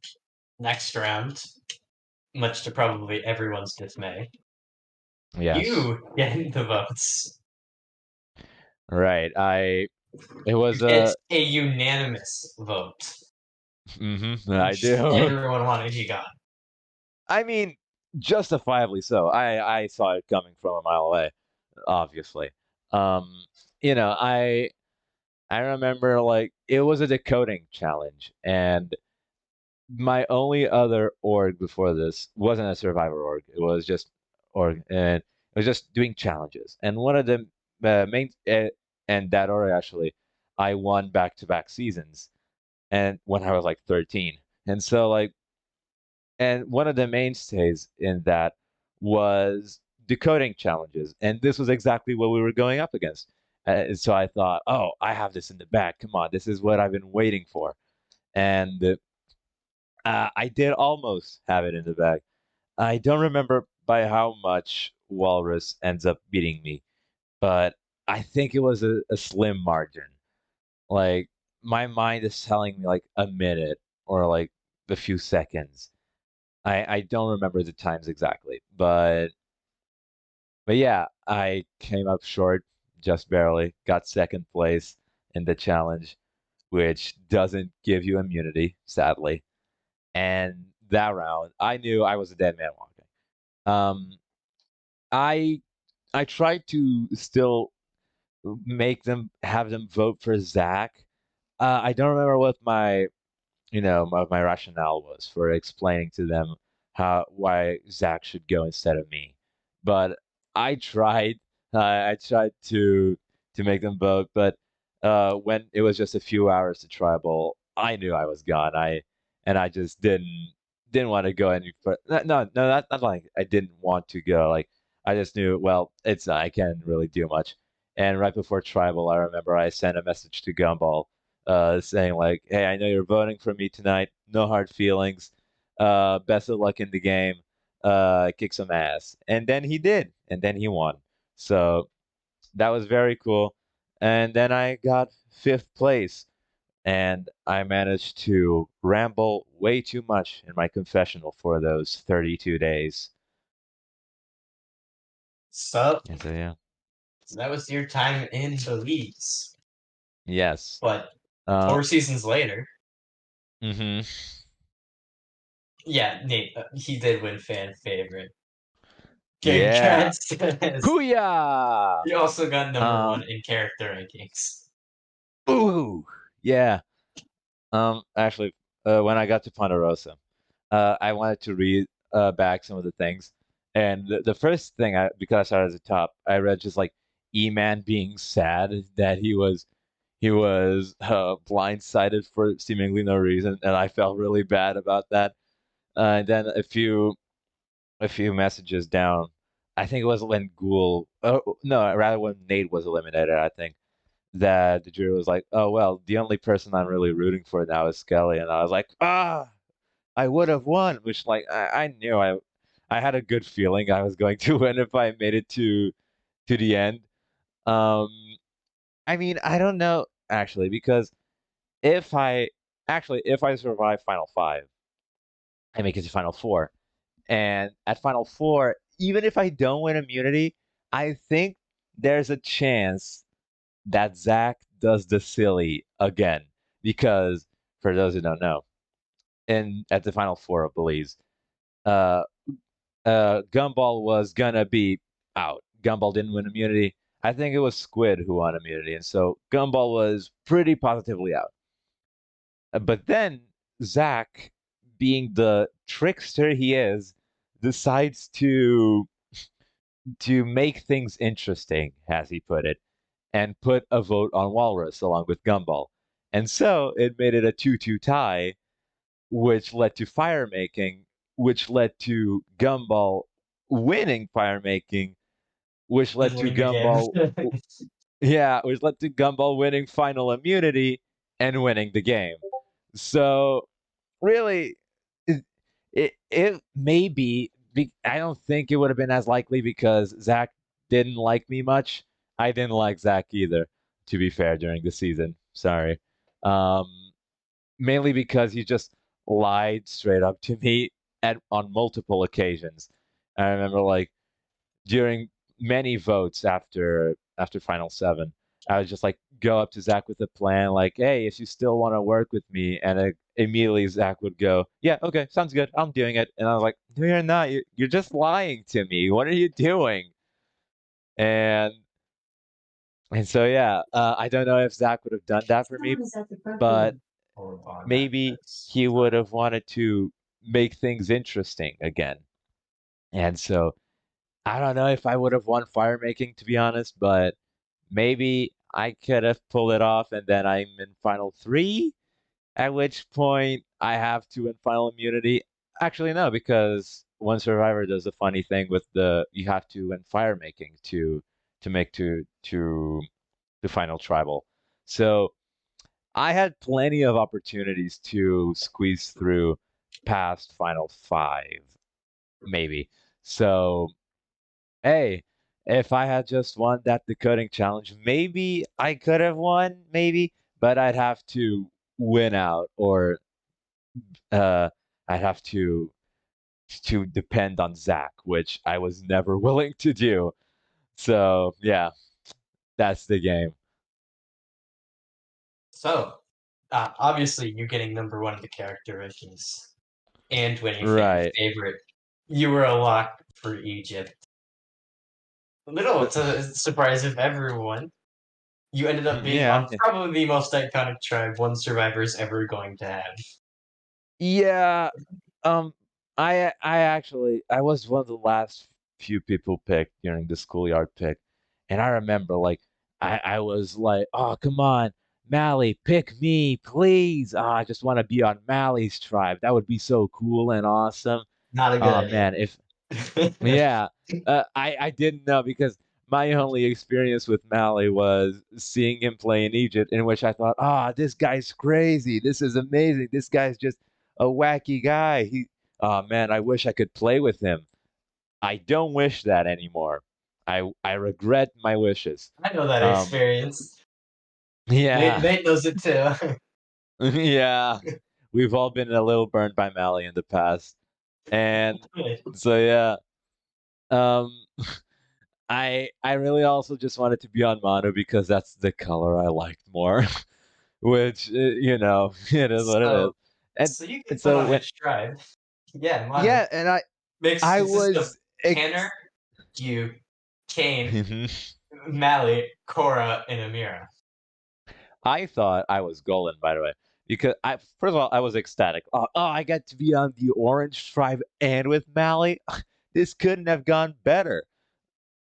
next round, much to probably everyone's dismay, yes, you get the votes. right. It was It's a unanimous vote. I do. Everyone wanted you gone. I mean, justifiably so. I saw it coming from a mile away, obviously. Um, I remember like it was a decoding challenge, and my only other org before this wasn't a survivor org. It was just org, and it was just doing challenges. And one of the main and that org actually, I won back-to-back seasons, and when I was like 13, and so like and one of the mainstays in that was decoding challenges. And this was exactly what we were going up against. So I thought, oh, I have this in the bag. Come on, this is what I've been waiting for. And I did almost have it in the bag. I don't remember by how much Walrus ends up beating me, but I think it was a slim margin. Like, my mind is telling me like a minute or like a few seconds. I don't remember the times exactly, but yeah, I came up short just barely, got second place in the challenge, which doesn't give you immunity, sadly. And that round, I knew I was a dead man walking. Um, I I tried to still make them have them vote for Zach. I don't remember what my rationale was for explaining to them why Zach should go instead of me. But I tried. I tried to make them vote, but when it was just a few hours to tribal, I knew I was gone. I just didn't want to go any further. No, not like I didn't want to go. Like I just knew. Well, I can't really do much. And right before tribal, I remember I sent a message to Gumball saying like, "Hey, I know you're voting for me tonight. No hard feelings. Best of luck in the game. Kick some ass." And then he did, and then he won. So that was very cool. And then I got fifth place, and I managed to ramble way too much in my confessional for those 32 days. So, And so yeah, so that was your time in the leagues. yes. But Uh, 4 seasons later, mm-hmm. yeah, Nate, he did win fan favorite. Yeah. Congrats. Says Hooyah! he also got number one Um, in character rankings. ooh, yeah. Actually, when I got to Ponderosa, I wanted to read back some of the things, and the first thing because I started at the top, I read just like E-Man being sad that he was blindsided for seemingly no reason, and I felt really bad about that. And then a few messages down, I think it was when Ghoul, oh no, rather when Nate was eliminated, I think that the jury was like, "Oh well, the only person I'm really rooting for now is Skelly," and I was like, I would have won," which like I knew I had a good feeling I was going to win if I made it to the end. Um, I mean, I don't know actually because if I if I survive Final Five, I make it to Final Four, and at Final Four, even if I don't win immunity, I think there's a chance that Zach does the silly again. Because for those who don't know, at the Final Four of Belize, uh, Gumball was gonna be out. Gumball didn't win immunity. I think it was Squid who won immunity, and so Gumball was pretty positively out. But then Zach, being the trickster he is, decides to make things interesting, as he put it, and put a vote on Walrus along with Gumball. And so it made it a 2-2 tie, which led to fire making, which led to Gumball winning fire making, which And led to winning the game. Gumball, which led to Gumball winning final immunity and winning the game. So really, it may be. I don't think it would have been as likely because Zach didn't like me much. I didn't like Zach either, to be fair, during the season. Sorry. Mainly because he just lied straight up to me on multiple occasions. I remember like during many votes after Final Seven, I would just like go up to Zach with a plan, like, "Hey, if you still want to work with me," and immediately Zach would go, "Yeah, okay, sounds good, I'm doing it." And I was like, "No, you're not. You're just lying to me. What are you doing?" And and so yeah, I don't know if Zach would have done that for me, but maybe he would have wanted to make things interesting again. And so I don't know if I would have won fire making, to be honest, but maybe I could have pulled it off, and then I'm in final three, at which point I have to win final immunity. Actually, no, because One Survivor does a funny thing with the you have to win fire making to make to the final tribal. So I had plenty of opportunities to squeeze through past final five, maybe. So hey, if I had just won that decoding challenge, maybe I could have won, maybe, but I'd have to win out, or uh, I'd have to depend on Zach, which I was never willing to do. So yeah, that's the game. So, obviously, you getting number one of the character rankings and winning fan Right. favorite, you were a lock for Egypt. Little to the surprise of everyone, you ended up being Yeah. on probably the most iconic tribe one survivor's ever going to have. Yeah. Um, I was one of the last few people picked during the schoolyard pick, and I remember like I was like, oh come on, Mally, pick me, please. I just want to be on Mally's tribe. That would be so cool and awesome. Not a good Oh idea. man, if yeah, I didn't know because my only experience with Mally was seeing him play in Egypt, in which I thought, ah, this guy's crazy. This is amazing. This guy's just a wacky guy. Oh man, I wish I could play with him. I don't wish that anymore. I regret my wishes. I know that Um, experience. yeah, Nate knows it too. yeah. We've all been a little burned by Mally in the past, and so yeah. Um, I really also just wanted to be on Manu because that's the color I liked more, which it is what it is. So, And so you and get put so on when his tribe. Yeah, Manu. yeah, and I Mix I consists of was Tanner, you, Kane, Mally, Cora, and Amira. I thought I was golden, by the way, because I first of all I was ecstatic. I got to be on the Orange Tribe and with Mally. This couldn't have gone better.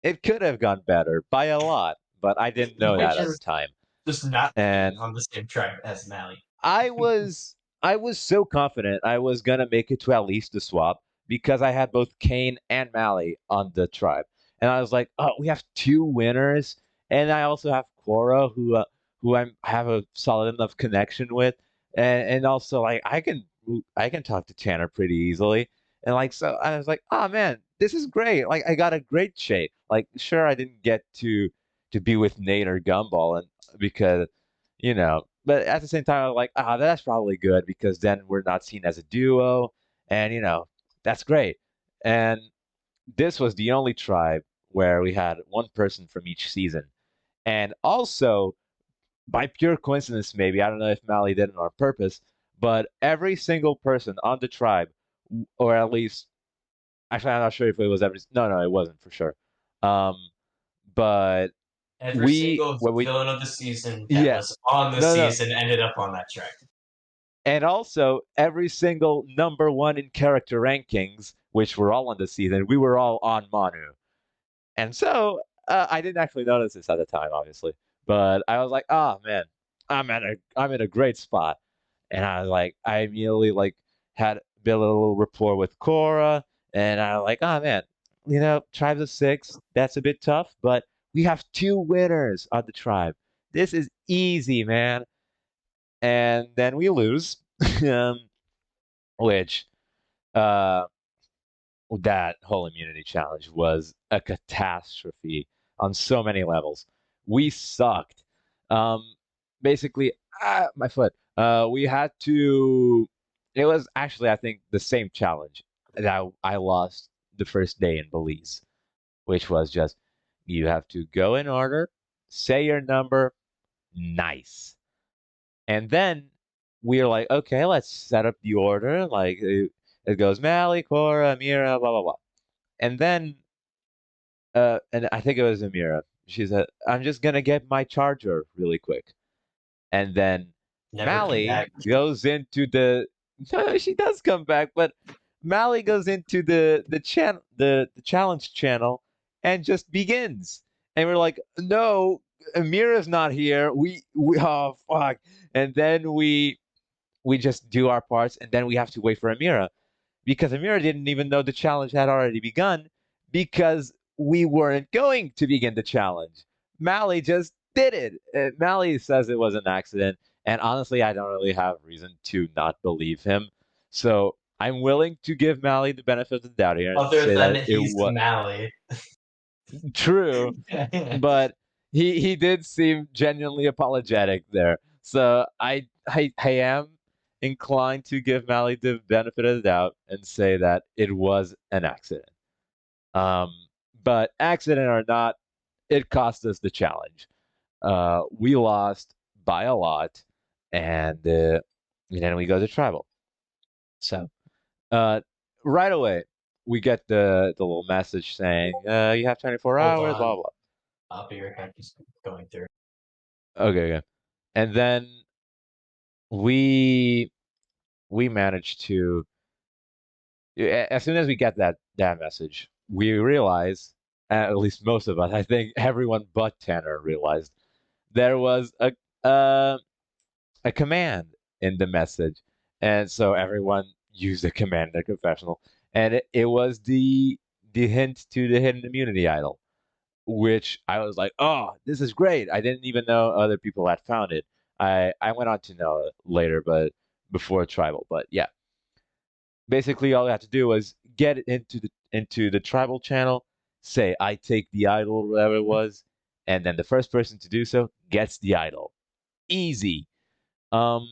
It could have gone better by a lot, but I didn't know Which that at the is time. just not being And on the same tribe as Mally. I was so confident I was gonna make it to at least the swap because I had both Kane and Mally on the tribe, and I was like, oh, we have two winners, and I also have Quora who I have a solid enough connection with, and also like I can talk to Tanner pretty easily, and like so I was like, oh man, this is great. Like I got a great shape. Like sure I didn't get to be with Nate or Gumball and because but at the same time, I'm like, that's probably good because then we're not seen as a duo, and that's great. And this was the only tribe where we had one person from each season, and also by pure coincidence, maybe I don't know if Mally did it on purpose, but every single person on the tribe, or at least actually, I'm not sure if it was every. No, it wasn't for sure. Um, but Every we single when we villain of the season that yeah was on the no no season ended up on that track. And also, every single number one in character rankings, which were all on the season, we were all on Manu. And so I didn't actually notice this at the time, obviously, but I was like, oh man, I'm in a great spot. And I was like, I immediately like had built a little rapport with Cora, and I was like, oh man, tribes of six, that's a bit tough, but we have two winners on the tribe. This is easy, man. And then we lose, which uh, that whole immunity challenge was a catastrophe on so many levels. We sucked. Um, Basically, my foot. We had to. It was actually, I think, the same challenge that I lost the first day in Belize, which was just you have to go in order, say your number, nice, and then we're like, okay, let's set up the order. Like it goes Mally, Cora, Amira, blah blah blah. And then, and I think it was Amira. She said, "I'm just gonna get my charger really quick." And then Never came Mally back. goes into the. No, she does come back, but Mally goes into the challenge channel and just begins. And we're like, "No, Amira's not here. We oh fuck!" And then we just do our parts, and then we have to wait for Amira because Amira didn't even know the challenge had already begun because we weren't going to begin the challenge. Mally just did it. Mally says it was an accident, and honestly, I don't really have reason to not believe him. So I'm willing to give Mally the benefit of the doubt here and Other say than that it he's was Mally. true, but he did seem genuinely apologetic there. So I am inclined to give Mally the benefit of the doubt and say that it was an accident. Um, but accident or not, it cost us the challenge. We lost by a lot, and then we go to tribal. So uh, right away we get the little message saying you have 24 Hold hours, on. blah blah. I'll be right back. Just going through. Okay, okay. And then we we managed to as soon as we get that message, we realize at least most of us, I think everyone but Tanner realized there was uh, a command in the message, and so everyone used the command in the confessional, and it was the hint to the hidden immunity idol, which I was like, oh, this is great. I didn't even know other people had found it. I went on to know it later, but before tribal. But yeah, basically all I had to do was get it into the tribal channel, say I take the idol or whatever it was, and then the first person to do so gets the idol. Easy. Um,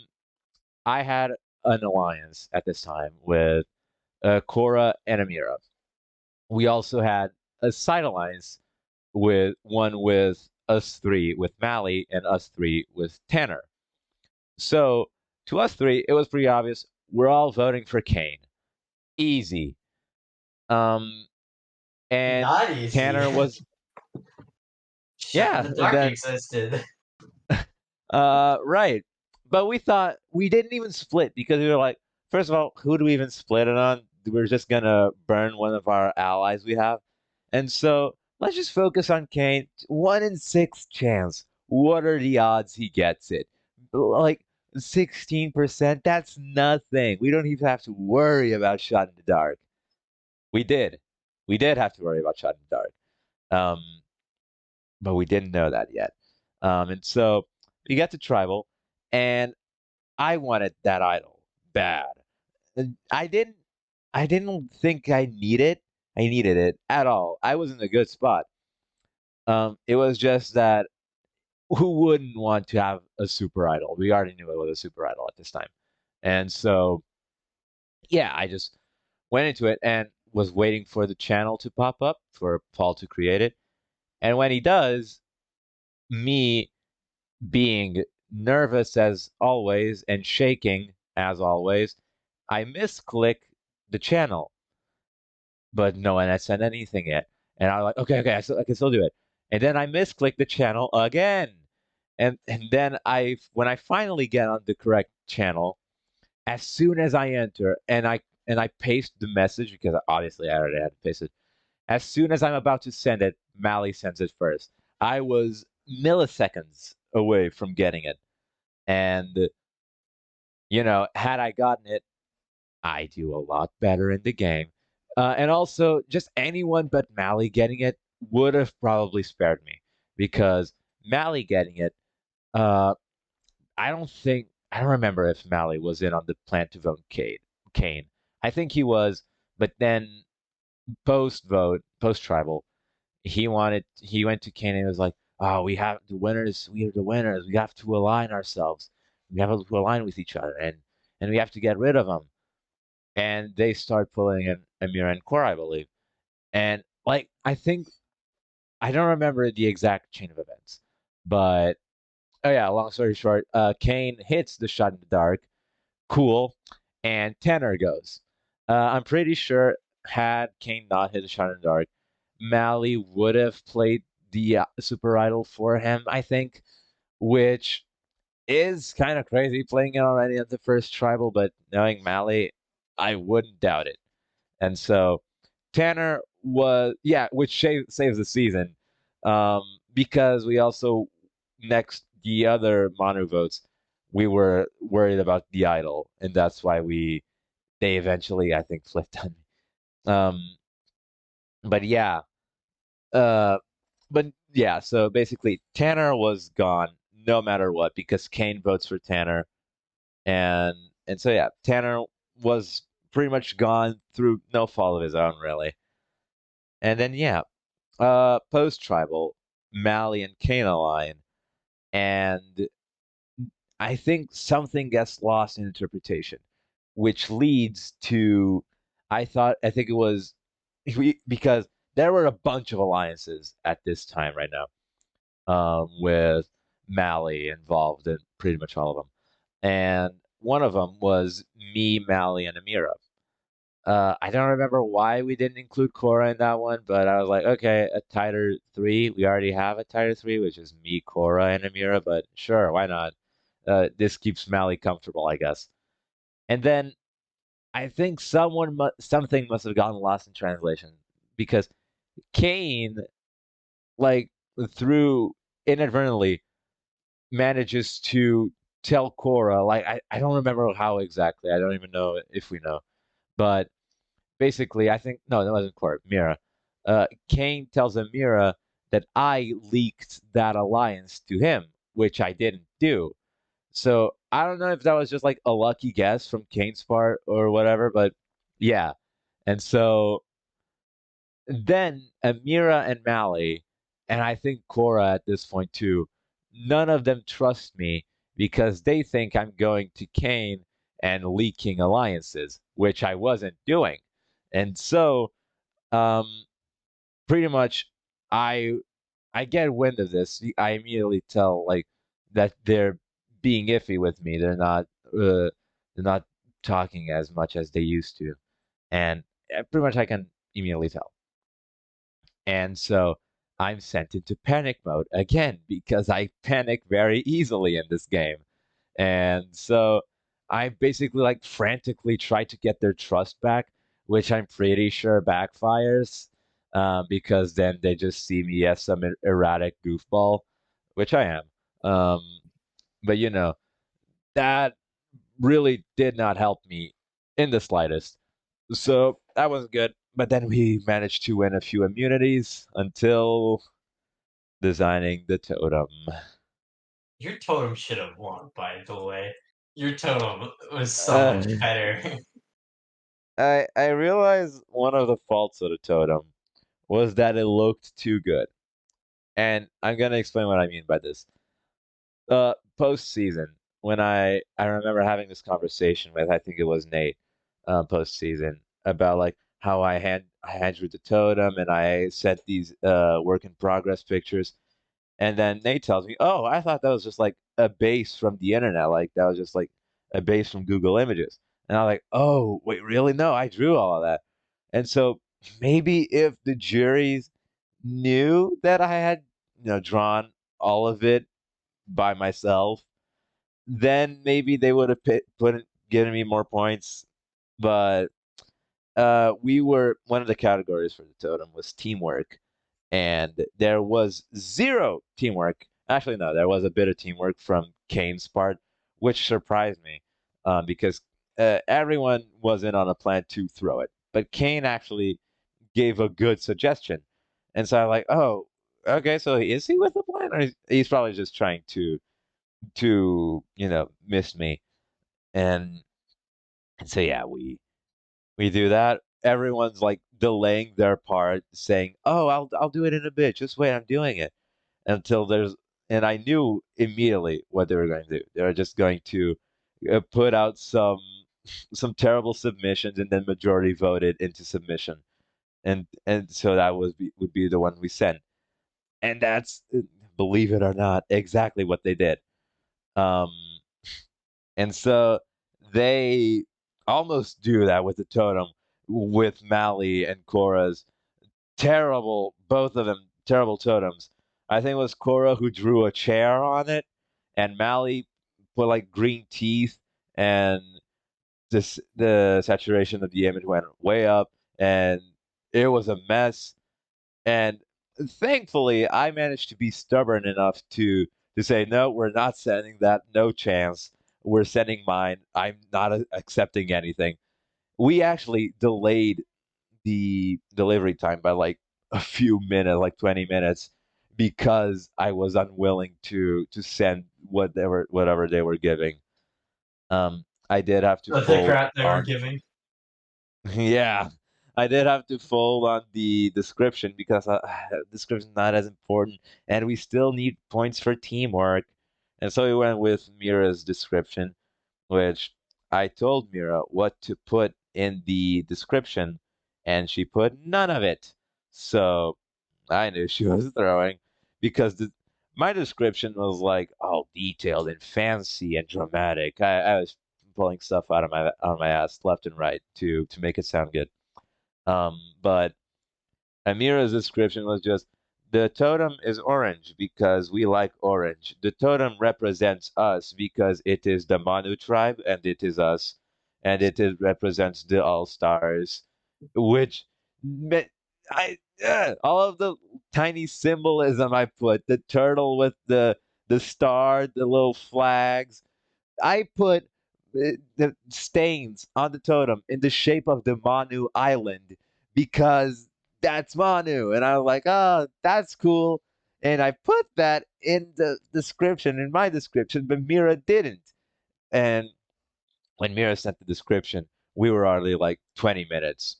I had an alliance at this time with Cora and Amira. We also had a side alliance with us three with Mally and us three with Tanner. So to us three, it was pretty obvious. We're all voting for Kane. Easy. Um, and Not easy. Tanner was Shot in yeah. the And dark then existed. right, but we thought we didn't even split because we were like, first of all, who do we even split it on? We're just gonna burn one of our allies we have, and so let's just focus on Kane. 1 in 6 chance. What are the odds he gets it? Like 16%. That's nothing. We don't even have to worry about shot in the dark. We did. We did have to worry about shot in the dark. Um, but we didn't know that yet. And so we got to tribal, and I wanted that idol bad. And I didn't think I needed it at all. I was in a good spot. It was just that who wouldn't want to have a super idol? We already knew it was a super idol at this time. And so yeah, I just went into it and was waiting for the channel to pop up for Paul to create it. And when he does, me being nervous as always and shaking as always, I misclick the channel, but no one had sent anything yet. And I was like, okay, okay, I can still do it. And then I misclick the channel again. And then when I finally get on the correct channel, As soon as I enter and I paste the message because obviously I already had to paste it. As soon as I'm about to send it, Mally sends it first. I was milliseconds away from getting it. And, had I gotten it, I do a lot better in the game. And also, just anyone but Mally getting it would have probably spared me because Mally getting it, uh, I don't remember if Mally was in on the plan to vote Kane. I think he was, but then post tribal, he went to Kane and was like, "Oh, we are the winners. We have to align ourselves. We have to align with each other, and we have to get rid of them." And they start pulling in Amir and Core, I believe. And like I don't remember the exact chain of events, but oh yeah, long story short, Kane hits the shot in the dark, cool, and Tanner goes. I'm pretty sure had Kane not hit the shot in the dark, Mally would have played the Super Idol for him, I think, which is kind of crazy playing it already at the first tribal, but knowing Mally, I wouldn't doubt it. And so Tanner was, yeah, which saves the season, because we also the other Manu votes, we were worried about the idol, and that's why they eventually I think flipped on me. But yeah, uh, but yeah, so basically Tanner was gone no matter what because Kane votes for Tanner, and and so yeah, Tanner was pretty much gone through no fault of his own really. And then yeah, post tribal, Mally and Kane align, and I think something gets lost in interpretation, which leads to I think it was because there were a bunch of alliances at this time right now, with Mally involved in pretty much all of them, and one of them was me, Mally, and Amira. I don't remember why we didn't include Cora in that one, but I was like, okay, a tighter three. We already have a tighter three, which is me, Cora, and Amira, but sure, why not? This keeps Mally comfortable, I guess. And then I think something must have gotten lost in translation because Kane, like, through inadvertently, manages to tell Cora, like, I don't remember how exactly. I don't even know if we know, but basically, I think no, that wasn't Cora. Mira. Kane tells Amira that I leaked that alliance to him, which I didn't do. So I don't know if that was just like a lucky guess from Kane's part or whatever, but yeah. And so then Amira and Mally, and I think Cora at this point too, none of them trust me because they think I'm going to Kane and leaking alliances, which I wasn't doing. And so um, pretty much I I get wind of this. I immediately tell like that they're being iffy with me. They're not talking as much as they used to, and pretty much I can immediately tell. And so I'm sent into panic mode again because I panic very easily in this game. And so I basically like frantically try to get their trust back, which I'm pretty sure backfires, because then they just see me as some erratic goofball, which I am. Um, but that really did not help me in the slightest. So that wasn't good. But then we managed to win a few immunities until designing the totem. Your totem should have won, by the way. Your totem was so Uh, much better. I realized one of the faults of the totem was that it looked too good. And I'm gonna explain what I mean by this. Postseason, when I remember having this conversation with I think it was Nate, postseason about like how I had drew the totem and I sent these work in progress pictures, and then Nate tells me, "Oh, I thought that was just like a base from the internet, like that was just like a base from Google Images." And I'm like, "Oh, wait, really? No, I drew all of that." And so maybe if the juries knew that I had drawn all of it by myself, then maybe they would have giving me more points, but one of the categories for the totem was teamwork, and there was zero teamwork. Actually, no, there was a bit of teamwork from Kane's part, which surprised me, because everyone was in on a plan to throw it, but Kane actually gave a good suggestion, and so I'm like, oh, okay, so is he with the plan, or he's probably just trying to miss me, and so yeah, we do that. Everyone's like delaying their part, saying, "Oh, I'll do it in a bit. Just wait, I'm doing it." Until there's, and I knew immediately what they were going to do. They were just going to put out some terrible submissions, and then majority voted into submission, and so that would be the one we sent, and that's, believe it or not, exactly what they did. Um, and so they almost do that with the totem, with Mally and Cora's terrible, both of them terrible totems. I think it was Cora who drew a chair on it, and Mally put like green teeth, and the saturation of the image went way up, and it was a mess. And thankfully, I managed to be stubborn enough to say, no, we're not sending that. No chance. We're sending mine. I'm not accepting anything. We actually delayed the delivery time by like a few minutes, like 20 minutes, because I was unwilling to send whatever they were giving. I did have to The fold crap they were on. giving. Yeah, I did have to fold on the description because description's not as important, and we still need points for teamwork. And so we went with Mira's description, which I told Mira what to put in the description, and she put none of it. So I knew she was throwing, because my description was like all detailed and fancy and dramatic. I was pulling stuff out of my ass left and right to make it sound good. But Amira's description was just, the totem is orange because we like orange. The totem represents us because it is the Manu tribe and it is us, and represents the All Stars, which I all of the tiny symbolism I put, the turtle with the star, the little flags. I put the stains on the totem in the shape of the Manu Island because that's Manu. And I was like, oh, that's cool. And I put that in the description, in my description, but Mira didn't. And when Mira sent the description, we were already like 20 minutes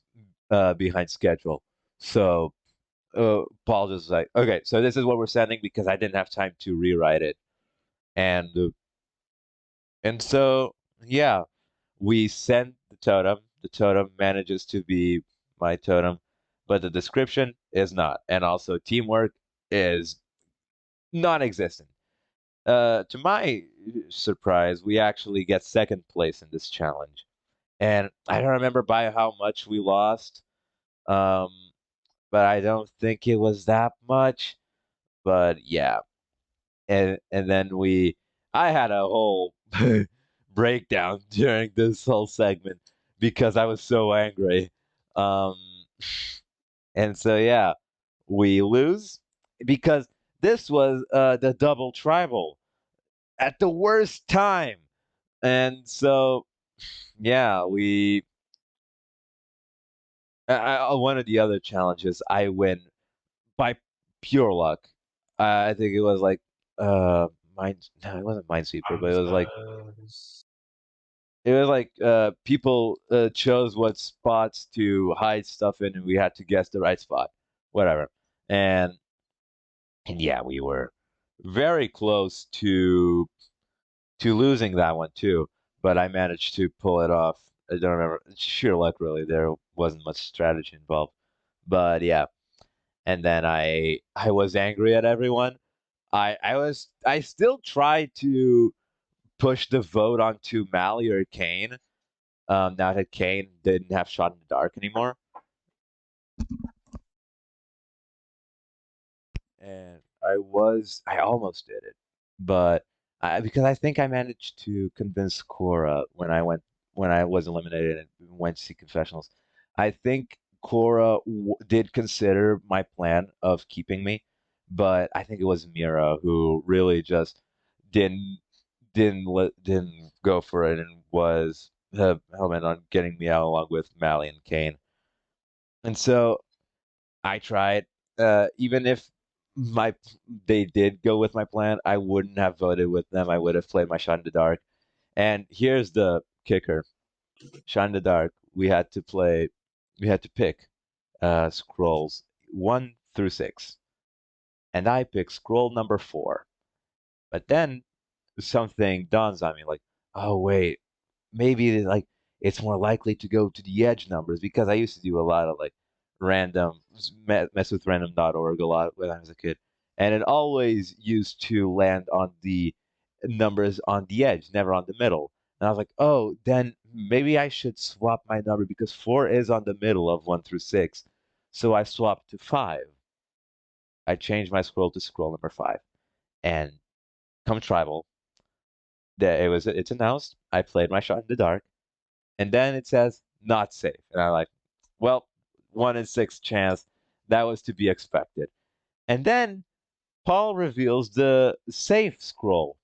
behind schedule. So Paul just was like, okay, so this is what we're sending because I didn't have time to rewrite it. And so, yeah, we send the totem. The totem manages to be my totem, but the description is not. And also, teamwork is non existent. To my surprise, we actually get second place in this challenge. And I don't remember by how much we lost, um, but I don't think it was that much. But yeah, and then I had a whole breakdown during this whole segment because I was so angry. Um, and so yeah, we lose because this was the double tribal at the worst time. And so yeah, we one of the other challenges I win by pure luck. I think it was like mind no, it wasn't Minesweeper, but it was like people chose what spots to hide stuff in, and we had to guess the right spot, whatever. And yeah, we were very close to losing that one too, but I managed to pull it off. I don't remember, sheer luck really. There wasn't much strategy involved, but yeah. And then I was angry at everyone. I still tried to push the vote onto Mally or Kane. Now that Kane didn't have shot in the dark anymore, and I almost did it, but because I think I managed to convince Cora when I went when I was eliminated and went to see confessionals, I think Cora did consider my plan of keeping me, but I think it was Mira who really just didn't didn't go for it and was hell bent on getting me out along with Mally and Kane. And so I tried. Even if my they did go with my plan, I wouldn't have voted with them. I would have played my shot in the dark. And here's the kicker: shot in the dark. We had to pick scrolls 1 through 6, and I picked scroll number 4. But then something dawns on me, like, oh wait, maybe like it's more likely to go to the edge numbers because I used to do a lot of like random mess with random.org a lot when I was a kid, and it always used to land on the numbers on the edge, never on the middle. And I was like, oh, then maybe I should swap my number because 4 is on the middle of 1 through 6. So I swapped to 5. I changed my scroll to scroll number 5, and come tribal, it's announced. I played my shot in the dark, and then it says not safe, and I'm like, well, 1 in 6 chance. That was to be expected. And then Paul reveals the safe scroll,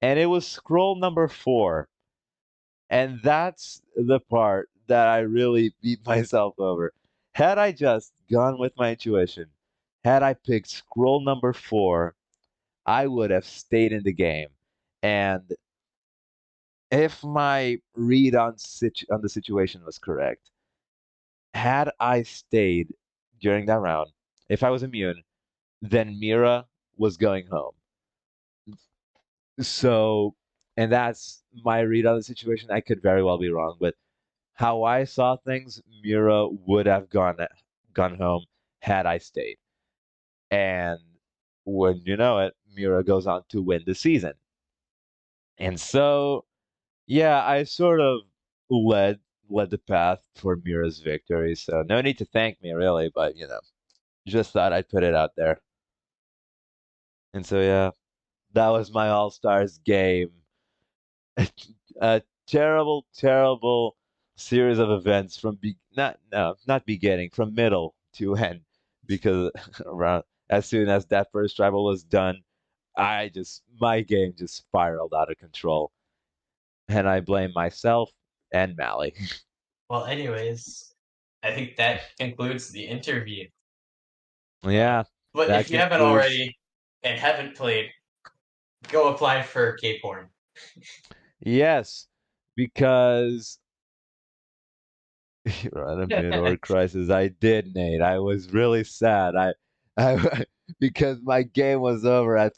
and it was scroll number 4, and that's the part that I really beat myself over. Had I just gone with my intuition, had I picked scroll number 4, I would have stayed in the game. And if my read on the situation was correct, had I stayed during that round, if I was immune, then Mira was going home. So, and that's my read on the situation. I could very well be wrong, but how I saw things, Mira would have gone home had I stayed. And wouldn't you know it, Mira goes on to win the season. And so, yeah, I sort of led the path for Mira's victory. So no need to thank me really, but just thought I'd put it out there. And so yeah, that was my All Stars game. A terrible, terrible series of events from not beginning, from middle to end, because around as soon as that first tribal was done, my game just spiraled out of control, and I blame myself and Mally. Well, anyways, I think that concludes the interview. Yeah, But that if you haven't concludes. already and haven't played, go apply for K-Porn. Yes, because you're on a mid-org crisis. I did, Nate. I was really sad. I because my game was over at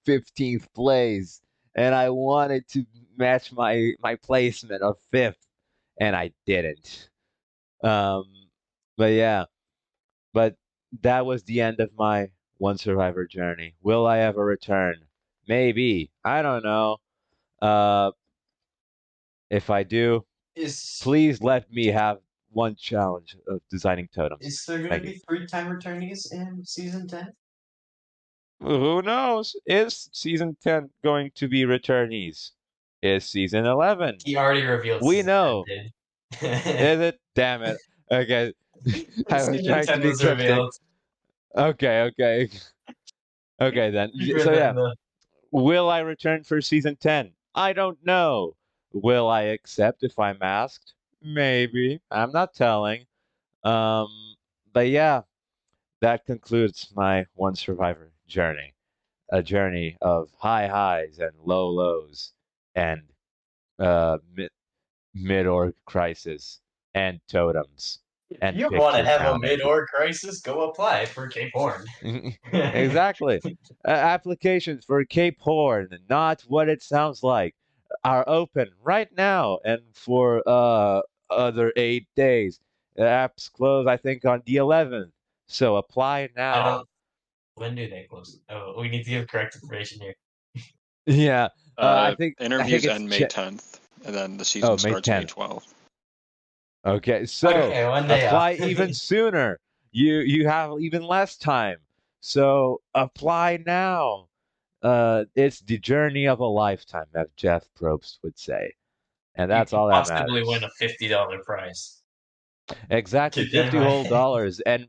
15th place, and I wanted to match my placement of 5th, and I didn't. Um, but yeah, but that was the end of my One Survivor journey. Will I ever return? Maybe. I don't know. Uh, if I do, Is please let me have one challenge of designing totems. is there going to Thank you. be 3-time returnees in season 10? Who knows? Is season 10 going to be returnees? Is season 11? He already revealed We season know. 10 did. Is it? Damn it. Okay. I was Season trying to 10 be was cryptic. revealed. Okay. Okay then. Bigger So than yeah, the will I return for season 10? I don't know. Will I accept if I'm asked? Maybe. I'm not telling. But yeah, that concludes my One Survivor journey. A journey of high highs and low lows, and mid-org crisis, and totems, If and you want to picture have a counting. mid-org crisis, go apply for K-Porn. Exactly. Applications for Cape Horn, not what it sounds like, are open right now and for other 8 days. The apps close, I think, on the 11th. So apply I now. don't. When do they close? Oh, we need to give correct information here. Yeah, I think Interviews it's end May 10th, and then the season May starts May 10th. 12th. Okay, so Okay, one day off. apply even sooner. You have even less time. So apply now. It's the journey of a lifetime, as Jeff Probst would say. And You that's can all that possibly matters. win a $50 prize. Exactly, Keep that in $50 whole mind. dollars, and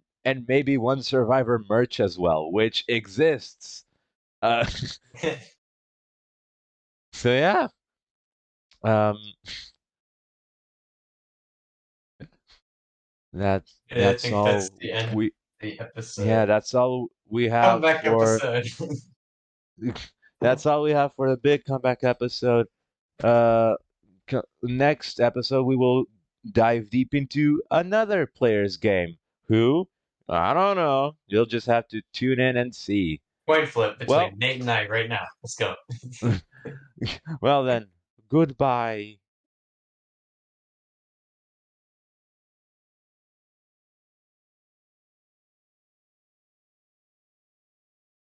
maybe One Survivor merch as well, which exists. Uh, so yeah, um, I that's think that's all the end of we the episode. yeah that's all we have Comeback for episode. that's all we have for the big comeback episode. Uh, Next episode we will dive deep into another player's game. Who? I don't know. You'll just have to tune in and see. Coin flip Well, between Nate and I right now. Let's go. well then, goodbye.